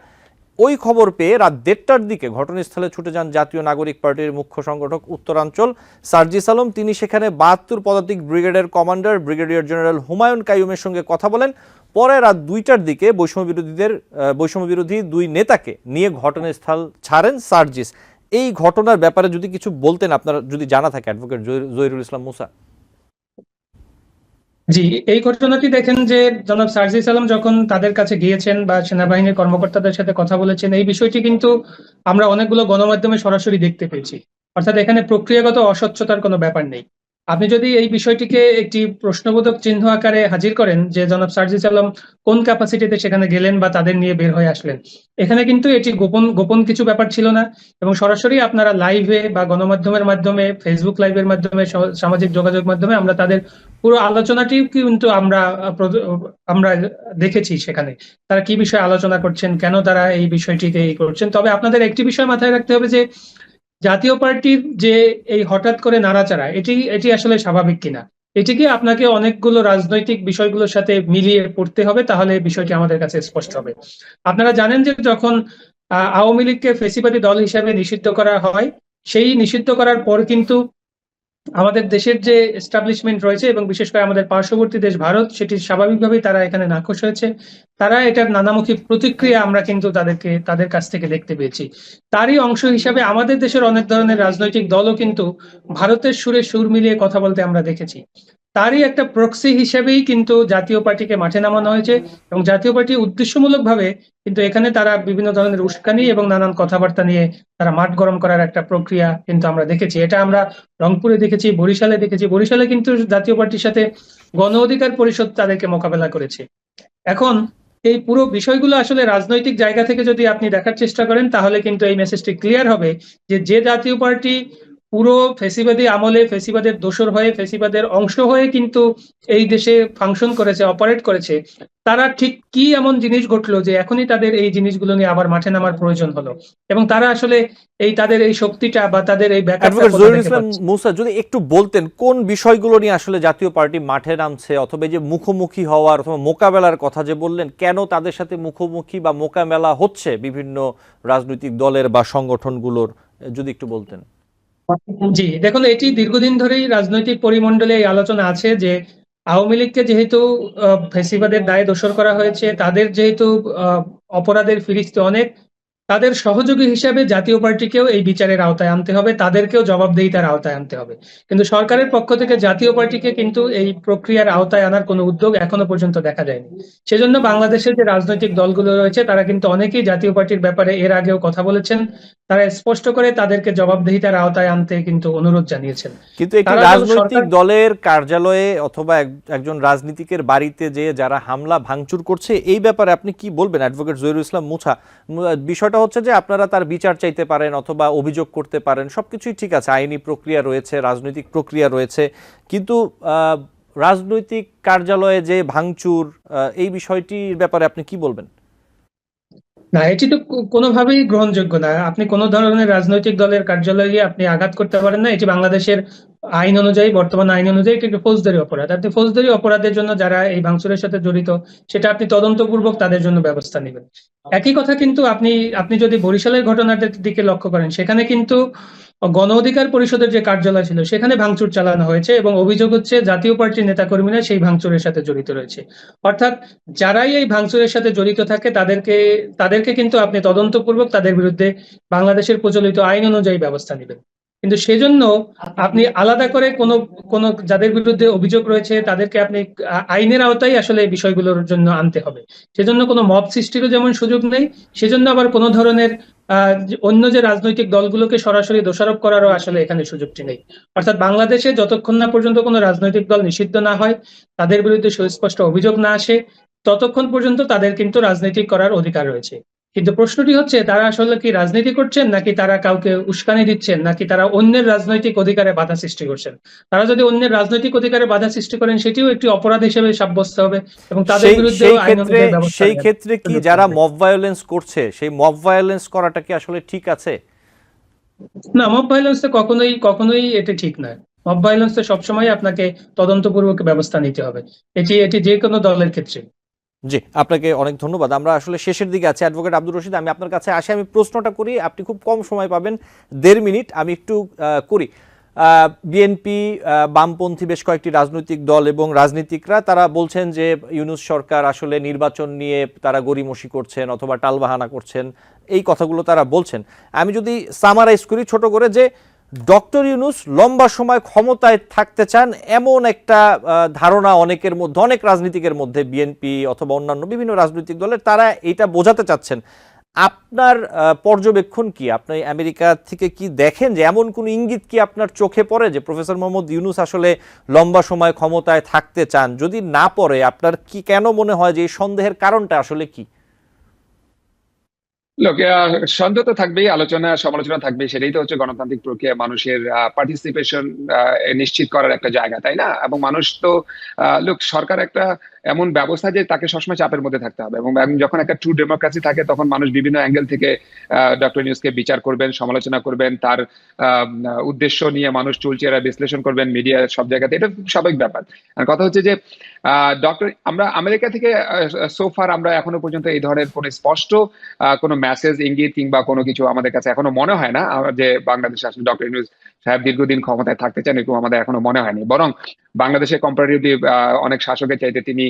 ওই খবর পেয়ে রাত 1:30টার দিকে ঘটনাস্থলে ছুটে যান জাতীয় নাগরিক পার্টির মুখ্য সংগঠক উত্তরাঞ্চল সার্জিস আলম। তিনি সেখানে 72 পদাতিক ব্রিগেডের কমান্ডার ব্রিগেডিয়ার জেনারেল হুমায়ুন কাইয়ুমের সঙ্গে কথা বলেন। পরে রাত 2টার দিকে বৈষম্য বিরোধী দুই নেতাকে নিয়ে ঘটনাস্থল ছাড়েন সার্জিস। এই ঘটনার ব্যাপারে যদি কিছু বলতেন আপনার, যদি জানা থাকে, অ্যাডভোকেট জহিরুল ইসলাম মুসা। জি, এই ঘটনাটি দেখেন যে জনাব সার্জিস আলম যখন তাদের কাছে গিয়েছেন বা সেনাবাহিনীর কর্মকর্তাদের সাথে কথা বলেছেন, এই বিষয়টি কিন্তু আমরা অনেকগুলো গণমাধ্যমে সরাসরি দেখতে পেয়েছি। অর্থাৎ এখানে প্রক্রিয়াগত অস্বচ্ছতার কোনো ব্যাপার নেই। আপনি যদি এই বিষয়টিকে একটি প্রশ্নবোধক চিহ্ন আকারে হাজির করেন যে জনাব সার্জিস আলম কোন ক্যাপাসিটিতে সেখানে গেলেন বা তাদের নিয়ে বের হয়ে আসলেন, এখানে কিন্তু এটি গোপন কিছু ব্যাপার ছিল না এবং সরাসরি আপনারা লাইভে বা গণমাধ্যমের মাধ্যমে, ফেসবুক লাইভের মাধ্যমে, সামাজিক যোগাযোগ মাধ্যমে আমরা তাদের পুরো আলোচনাটি কিন্তু আমরা দেখেছি। সেখানে তারা কি বিষয়ে আলোচনা করছেন, কেন তারা এই বিষয়টিকে করছেন। তবে আপনাদের একটি বিষয় মাথায় রাখতে হবে যে জাতীয় পার্টির যে এই হঠাৎ করে নাড়াচাড়া, এটি আসলে স্বাভাবিক কিনা, এটিকে আপনাকে অনেকগুলো রাজনৈতিক বিষয়গুলোর সাথে মিলিয়ে পড়তে হবে, তাহলে বিষয়টি আমাদের কাছে স্পষ্ট হবে। আপনারা জানেন যে যখন আওয়ামী লীগকে ফ্যাসিবাদী দল হিসেবে নিষিদ্ধ করা হয়, সেই নিষিদ্ধ করার পর কিন্তু আমাদের দেশের যে এস্টাবলিশমেন্ট রয়েছে এবং বিশেষ করে আমাদের পার্শ্ববর্তী দেশ ভারত, সেটি স্বাভাবিকভাবেই তারা এখানে নাখোশ হয়েছে। তারা এটার নানামুখী প্রতিক্রিয়া আমরা কিন্তু তাদের কাছ থেকে দেখতে পেয়েছি। তারই অংশ হিসাবে আমাদের দেশের অনেক ধরনের রাজনৈতিক দলও কিন্তু ভারতের সুরে সুর মিলিয়ে কথা বলতে আমরা দেখেছি। তারই একটা প্রক্সি হিসেবেই কিন্তু জাতীয় পার্টিকে মাঠে নামানো হয়েছে এবং জাতীয় পার্টি উদ্দেশ্যমূলকভাবে কিন্তু এখানে তারা বিভিন্ন ধরনের উস্কানি এবং নানান কথাবার্তা নিয়ে তারা মাঠ গরম করার একটা প্রক্রিয়া কিন্তু আমরা দেখেছি। এটা আমরা রংপুরে দেখেছি, বরিশালে দেখেছি। বরিশালে কিন্তু জাতীয় পার্টির সাথে গণ অধিকার পরিষদ তাদেরকে মোকাবেলা করেছে। এখন এই পুরো বিষয়গুলো আসলে রাজনৈতিক জায়গা থেকে যদি আপনি দেখার চেষ্টা করেন, তাহলে কিন্তু এই মেসেজটি ক্লিয়ার হবে যে জাতীয় পার্টি পুরো ফ্যাসিবাদী আমলে ফ্যাসিবাদের দোসর হয়ে, ফ্যাসিবাদের অংশ হয়ে কিন্তু এই দেশে ফাংশন করেছে, অপারেট করেছে, তারা ঠিক কি এমন জিনিস ঘটলো যে এখনই তাদের এই জিনিসগুলো নিয়ে আবার মাঠে নামার প্রয়োজন হলো এবং তারা আসলে তাদের এই শক্তিটা বা তাদের এই অ্যাডভোকেট জহিরুল ইসলাম মুসা, যদি একটু বলতেন কোন বিষয়গুলো নিয়ে আসলে জাতীয় পার্টি মাঠে নামছে, অথবা যে মুখোমুখি হওয়ার অথবা মোকাবেলার কথা যে বললেন, কেন তাদের সাথে মুখোমুখি বা মোকাবেলা হচ্ছে বিভিন্ন রাজনৈতিক দলের বা সংগঠনগুলোর, যদি একটু বলতেন। জি, দেখুন, এটি দীর্ঘদিন ধরেই রাজনৈতিক পরিমণ্ডলে এই আলোচনা আছে যে আওয়ামী লীগকে যেহেতু ফ্যাসিবাদের দায়ে দোষর করা হয়েছে, তাদের যেহেতু অপরাধের ফিরিস্তি অনেক, তাদের সহযোগী হিসাবে জাতীয় পার্টিকেও এই বিচারের আওতায় আনতে হবে, তাদেরকেও জবাবদিহিতার আওতায় আনতে হবে। কিন্তু সরকারের পক্ষ থেকে জাতীয় পার্টিকে কিন্তু এই প্রক্রিয়ার আওতায় আনার কোনো উদ্যোগ এখনো পর্যন্ত দেখা যায়নি। সেজন্য বাংলাদেশের যে রাজনৈতিক দলগুলো রয়েছে তারা কিন্তু অনেকেই জাতীয় পার্টির ব্যাপারে এর আগেও কথা বলেছেন, তারা স্পষ্ট করে তাদেরকে জবাবদিহিতার আওতায় আনতে কিন্তু অনুরোধ জানিয়েছেন। কিন্তু একটি তারা রাজনৈতিক দলের কার্যালয়ে অথবা একজন রাজনীতিকের বাড়িতে যে যারা হামলা ভাঙচুর করছে, এই ব্যাপারে আপনি কি বলবেন অ্যাডভোকেট জহিরুল ইসলাম মুছা? বিষয়টা হচ্ছে যে আপনারা তার বিচার চাইতে পারেন অথবা অভিযোগ করতে পারেন, সবকিছুই ঠিক আছে, আইনি প্রক্রিয়া রয়েছে, রাজনৈতিক প্রক্রিয়া রয়েছে, কিন্তু রাজনৈতিক কার্যালয়ে যে ভাঙচুর, এই বিষয়টির ব্যাপারে আপনি কি বলবেন? না, এটি তো কোনোভাবেই গ্রহণযোগ্য না। আপনি কোনো ধরনের রাজনৈতিক দলের কার্যালয়ে গিয়ে আপনি আঘাত করতে পারেন না। এটি বাংলাদেশের আইন অনুযায়ী, বর্তমান আইন অনুযায়ী এটি একটি ফৌজদারি অপরাধ। আপনি ফৌজদারি অপরাধের জন্য যারা এই ভাঙচুরের সাথে জড়িত, সেটা আপনি তদন্তপূর্বক তাদের জন্য ব্যবস্থা নেবেন। একই কথা কিন্তু আপনি যদি বরিশালের ঘটনাটার দিকে লক্ষ্য করেন, সেখানে কিন্তু গণ অধিকার পরিষদের যে কার্যালয় ছিল সেখানে ভাঙচুর চালানো হয়েছে এবং অভিযোগ হচ্ছে জাতীয় পার্টির নেতাকর্মীরা সেই ভাঙচুরের সাথে জড়িত রয়েছে। অর্থাৎ যারাই এই ভাঙচুরের সাথে জড়িত থাকে তাদেরকে কিন্তু আপনি তদন্তপূর্বক তাদের বিরুদ্ধে বাংলাদেশের প্রচলিত আইন অনুযায়ী ব্যবস্থা নেবেন। কিন্তু সেজন্য আপনি আলাদা করে কোনো যাদের বিরুদ্ধে অভিযোগ রয়েছে তাদেরকে আপনি আইনের আওতায় আসলে এই বিষয়গুলোর জন্য আনতে হবে। সেজন্য কোনো মব সৃষ্টিরও যেমন সুযোগ নেই, সেজন্য আবার কোনো ধরনের অন্য যে রাজনৈতিক দলগুলোকে সরাসরি দোষারোপ করারও আসলে এখানে সুযোগটি নেই। অর্থাৎ বাংলাদেশে যতক্ষণ না পর্যন্ত কোনো রাজনৈতিক দল নিষিদ্ধ না হয়, তাদের বিরুদ্ধে সুস্পষ্ট অভিযোগ না আসে, ততক্ষণ পর্যন্ত তাদের কিন্তু রাজনীতি করার অধিকার রয়েছে। কিন্তু প্রশ্নটি হচ্ছে তারা আসলে কি রাজনীতি করছেন, নাকি তারা কাউকে উস্কানি দিচ্ছেন, নাকি তারা অন্যের রাজনৈতিক অধিকারে বাধা সৃষ্টি করছেন। তারা যদি অন্যের রাজনৈতিক অধিকারে বাধা সৃষ্টি করেন, সেটিও একটি অপরাধ হিসেবে সাব্যস্ত হবে এবং তাদের বিরুদ্ধে সেই ক্ষেত্রে কি যারা মব ভায়োলেন্স করছে, সেই মব ভায়োলেন্স করাটা কি আসলে ঠিক আছে? না, মব ভায়োলেন্স তো কখনোই এটা ঠিক নয়। মব ভায়োলেন্স তো সবসময় আপনাকে তদন্তপূর্বক ব্যবস্থা নিতে হবে, এটি যে কোনো দলের ক্ষেত্রে। জি, আপনাকে অনেক ধন্যবাদ। আমরা আসলে শেষের দিকে আছি। অ্যাডভোকেট আব্দুর রশিদ, আমি আপনার কাছে আসি, আমি প্রশ্নটা করি, আপনি খুব কম সময় পাবেন, 1.5 মিনিট আমি একটু করি। বিএনপি, বামপন্থী বেশ কয়েকটি রাজনৈতিক দল এবং রাজনীতিকরা তারা বলছেন যে ইউনূস সরকার আসলে নির্বাচন নিয়ে তারা গড়িমসি করছেন অথবা টালবাহানা করছেন, এই কথাগুলো তারা বলছেন। আমি যদি সামারাইজ করি ছোট করে, যে ডক্টর ইউনূস লম্বা সময় ক্ষমতায় থাকতে চান এমন একটা ধারণা অনেকের মধ্যে, অনেক রাজনীতিকের মধ্যে, বিএনপি অথবা অন্যান্য বিভিন্ন রাজনৈতিক দলের, তারা এটা বোঝাতে চাচ্ছেন। আপনার পর্যবেক্ষণ কি? আপনি আমেরিকা থেকে কি দেখেন যে এমন কোন ইঙ্গিত কি আপনার চোখে পড়ে যে প্রফেসর মোহাম্মদ ইউনূস আসলে লম্বা সময় ক্ষমতায় থাকতে চান? যদি না পড়ে, আপনার কি কেন মনে হয় যে এই সন্দেহের কারণটা আসলে কি? লোক সন্দেহ তো থাকবেই, আলোচনা সমালোচনা থাকবে, সেটাই তো হচ্ছে গণতান্ত্রিক প্রক্রিয়া, মানুষের পার্টিসিপেশন নিশ্চিত করার একটা জায়গা, তাই না? এবং মানুষ তো লোক সরকার একটা এমন ব্যবস্থা যে তাকে সবসময় চাপের মধ্যে থাকতে হবে, এবং যখন একটা ট্রু ডেমোক্রেসি থাকে তখন মানুষ বিভিন্ন অ্যাঙ্গেল থেকে ডক্টর ইউনূসকে বিচার করবেন, সমালোচনা করবেন, তার উদ্দেশ্য নিয়ে মানুষ চুলচেরা বিশ্লেষণ করবেন মিডিয়া সব জায়গাতে, এটা খুব স্বাভাবিক ব্যাপার। আর কথা হচ্ছে যে আমরা আমেরিকা থেকে সোফার আমরা এখনো পর্যন্ত এই ধরনের কোনো স্পষ্ট কোনো মেসেজ, ইঙ্গিত কিংবা কোনো কিছু আমাদের কাছে এখনো মনে হয় না যে বাংলাদেশে আসলে ডক্টর ইউনূস সাহেব দীর্ঘদিন ক্ষমতায় থাকতে চান, এরকম আমাদের এখনো মনে হয়নি। বরং বাংলাদেশে কম্পারেটিভলি অনেক শাসকের চাইতে তিনি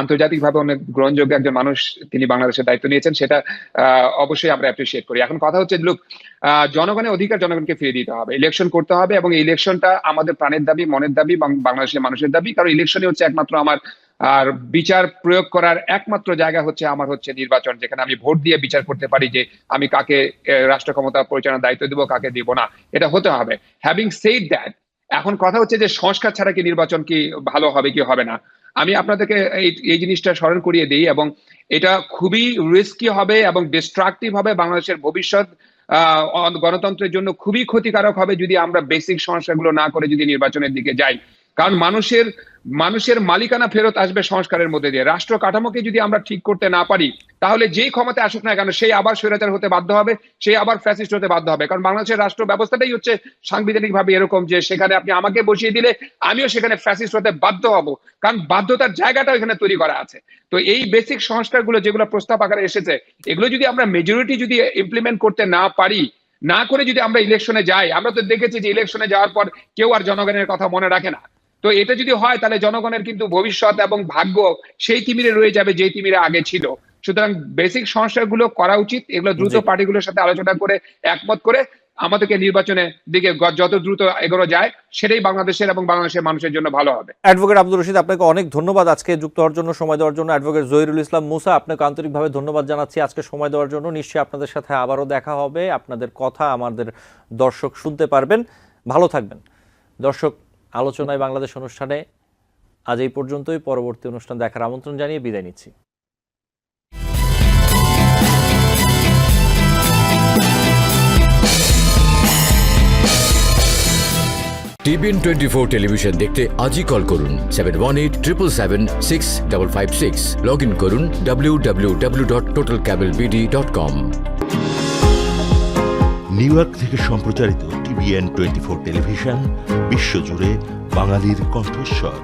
আন্তর্জাতিকভাবে অনেক গ্রহণযোগ্য একজন মানুষ, তিনি বাংলাদেশের দায়িত্ব নিয়েছেন, সেটা অবশ্যই আমরা অ্যাপ্রিসিয়েট করি। এখন কথা হচ্ছে লোক, জনগণের অধিকার জনগণকে ফিরিয়ে দিতে হবে, ইলেকশন করতে হবে, এবং এই ইলেকশনটা আমাদের প্রাণের দাবি, মনের দাবি, বাংলাদেশের মানুষের দাবি। কারণ ইলেকশনই হচ্ছে একমাত্র আমার আর বিচার প্রয়োগ করার একমাত্র জায়গা হচ্ছে নির্বাচন, যেখানে আমি ভোট দিয়ে বিচার করতে পারি যে আমি কাকে রাষ্ট্র ক্ষমতা পরিচালনার দায়িত্ব দিব, কাকে দিব না, এটা হতে হবে। হ্যাভিং সেড দ্যাট, এখন কথা হচ্ছে যে সংস্কার ছাড়া কি নির্বাচন কি ভালো হবে কি হবে না? আমি আপনাদেরকে এই জিনিসটা স্মরণ করিয়ে দিই, এবং এটা খুবই রিস্কি হবে এবং ডিস্ট্রাকটিভ হবে, বাংলাদেশের ভবিষ্যৎ গণতন্ত্রের জন্য খুবই ক্ষতিকারক হবে যদি আমরা বেসিক সংস্কারগুলো না করে যদি নির্বাচনের দিকে যাই। কারণ মানুষের মালিকানা ফেরত আসবে সংস্কারের মধ্যে দিয়ে। রাষ্ট্র কাঠামোকে যদি আমরা ঠিক করতে না পারি, তাহলে যেই ক্ষমতায় আসুক না কেন সেই আবার স্বৈরাচার হতে বাধ্য হবে, সেই আবার ফ্যাসিস্ট হতে বাধ্য হবে। কারণ বাংলাদেশের রাষ্ট্র ব্যবস্থাটাই হচ্ছে সাংবিধানিক ভাবে এরকম যে সেখানে আপনি আমাকে বসিয়ে দিলে আমিও সেখানে ফ্যাসিস্ট হতে বাধ্য হব, কারণ বাধ্যতার জায়গাটা এখানে তৈরি করা আছে। তো এই বেসিক সংস্কারগুলো যেগুলো প্রস্তাব আকারে এসেছে, এগুলো যদি আমরা মেজরিটি যদি ইমপ্লিমেন্ট করতে না পারি, না করে যদি আমরা ইলেকশনে যাই, আমরা তো দেখেছি যে ইলেকশনে যাওয়ার পর কেউ আর জনগণের কথা মনে রাখে না। তো এটা যদি হয় তাহলে জনগণের কিন্তু ভবিষ্যৎ এবং ভাগ্য সেই তিমিরে রয়ে যাবে যে তিমিরে আগে ছিল। সুতরাং বেসিক সংস্কারগুলো করা উচিত, এগুলো দ্রুত জি। পার্টিগুলোর সাথে আলোচনা করে একমত করে আমাদেরকে নির্বাচনের দিকে যত দ্রুত এগোনো যায় সেটাই বাংলাদেশের এবং বাংলাদেশের মানুষের জন্য ভালো হবে। অ্যাডভোকেট আব্দুর রশিদ, আপনাকে অনেক ধন্যবাদ আজকে যুক্ত হওয়ার জন্য, সময় দেওয়ার জন্য। অ্যাডভোকেট জহিরুল ইসলাম মুসা, আপনাকে আন্তরিকভাবে ধন্যবাদ জানাচ্ছি আজকে সময় দেওয়ার জন্য। নিশ্চয়ই আপনাদের সাথে আবারও দেখা হবে, আপনাদের কথা আমাদের দর্শক শুনতে পারবেন। ভালো থাকবেন দর্শক। আলোচনায় বাংলাদেশ অনুষ্ঠানে আজ এই পর্যন্তই। পরবর্তী অনুষ্ঠান দেখার আমন্ত্রণ জানিয়ে বিদায় নিচ্ছি। TBN 24 টেলিভিশন দেখতে আজই কল করুন 7187776556। লগ ইন করুন www.totalcablebd.com। নিউ ইয়র্ক থেকে সম্প্রচারিত TBN 24 টেলিভিশন বিশ্বজুড়ে বাঙালির কণ্ঠস্বর।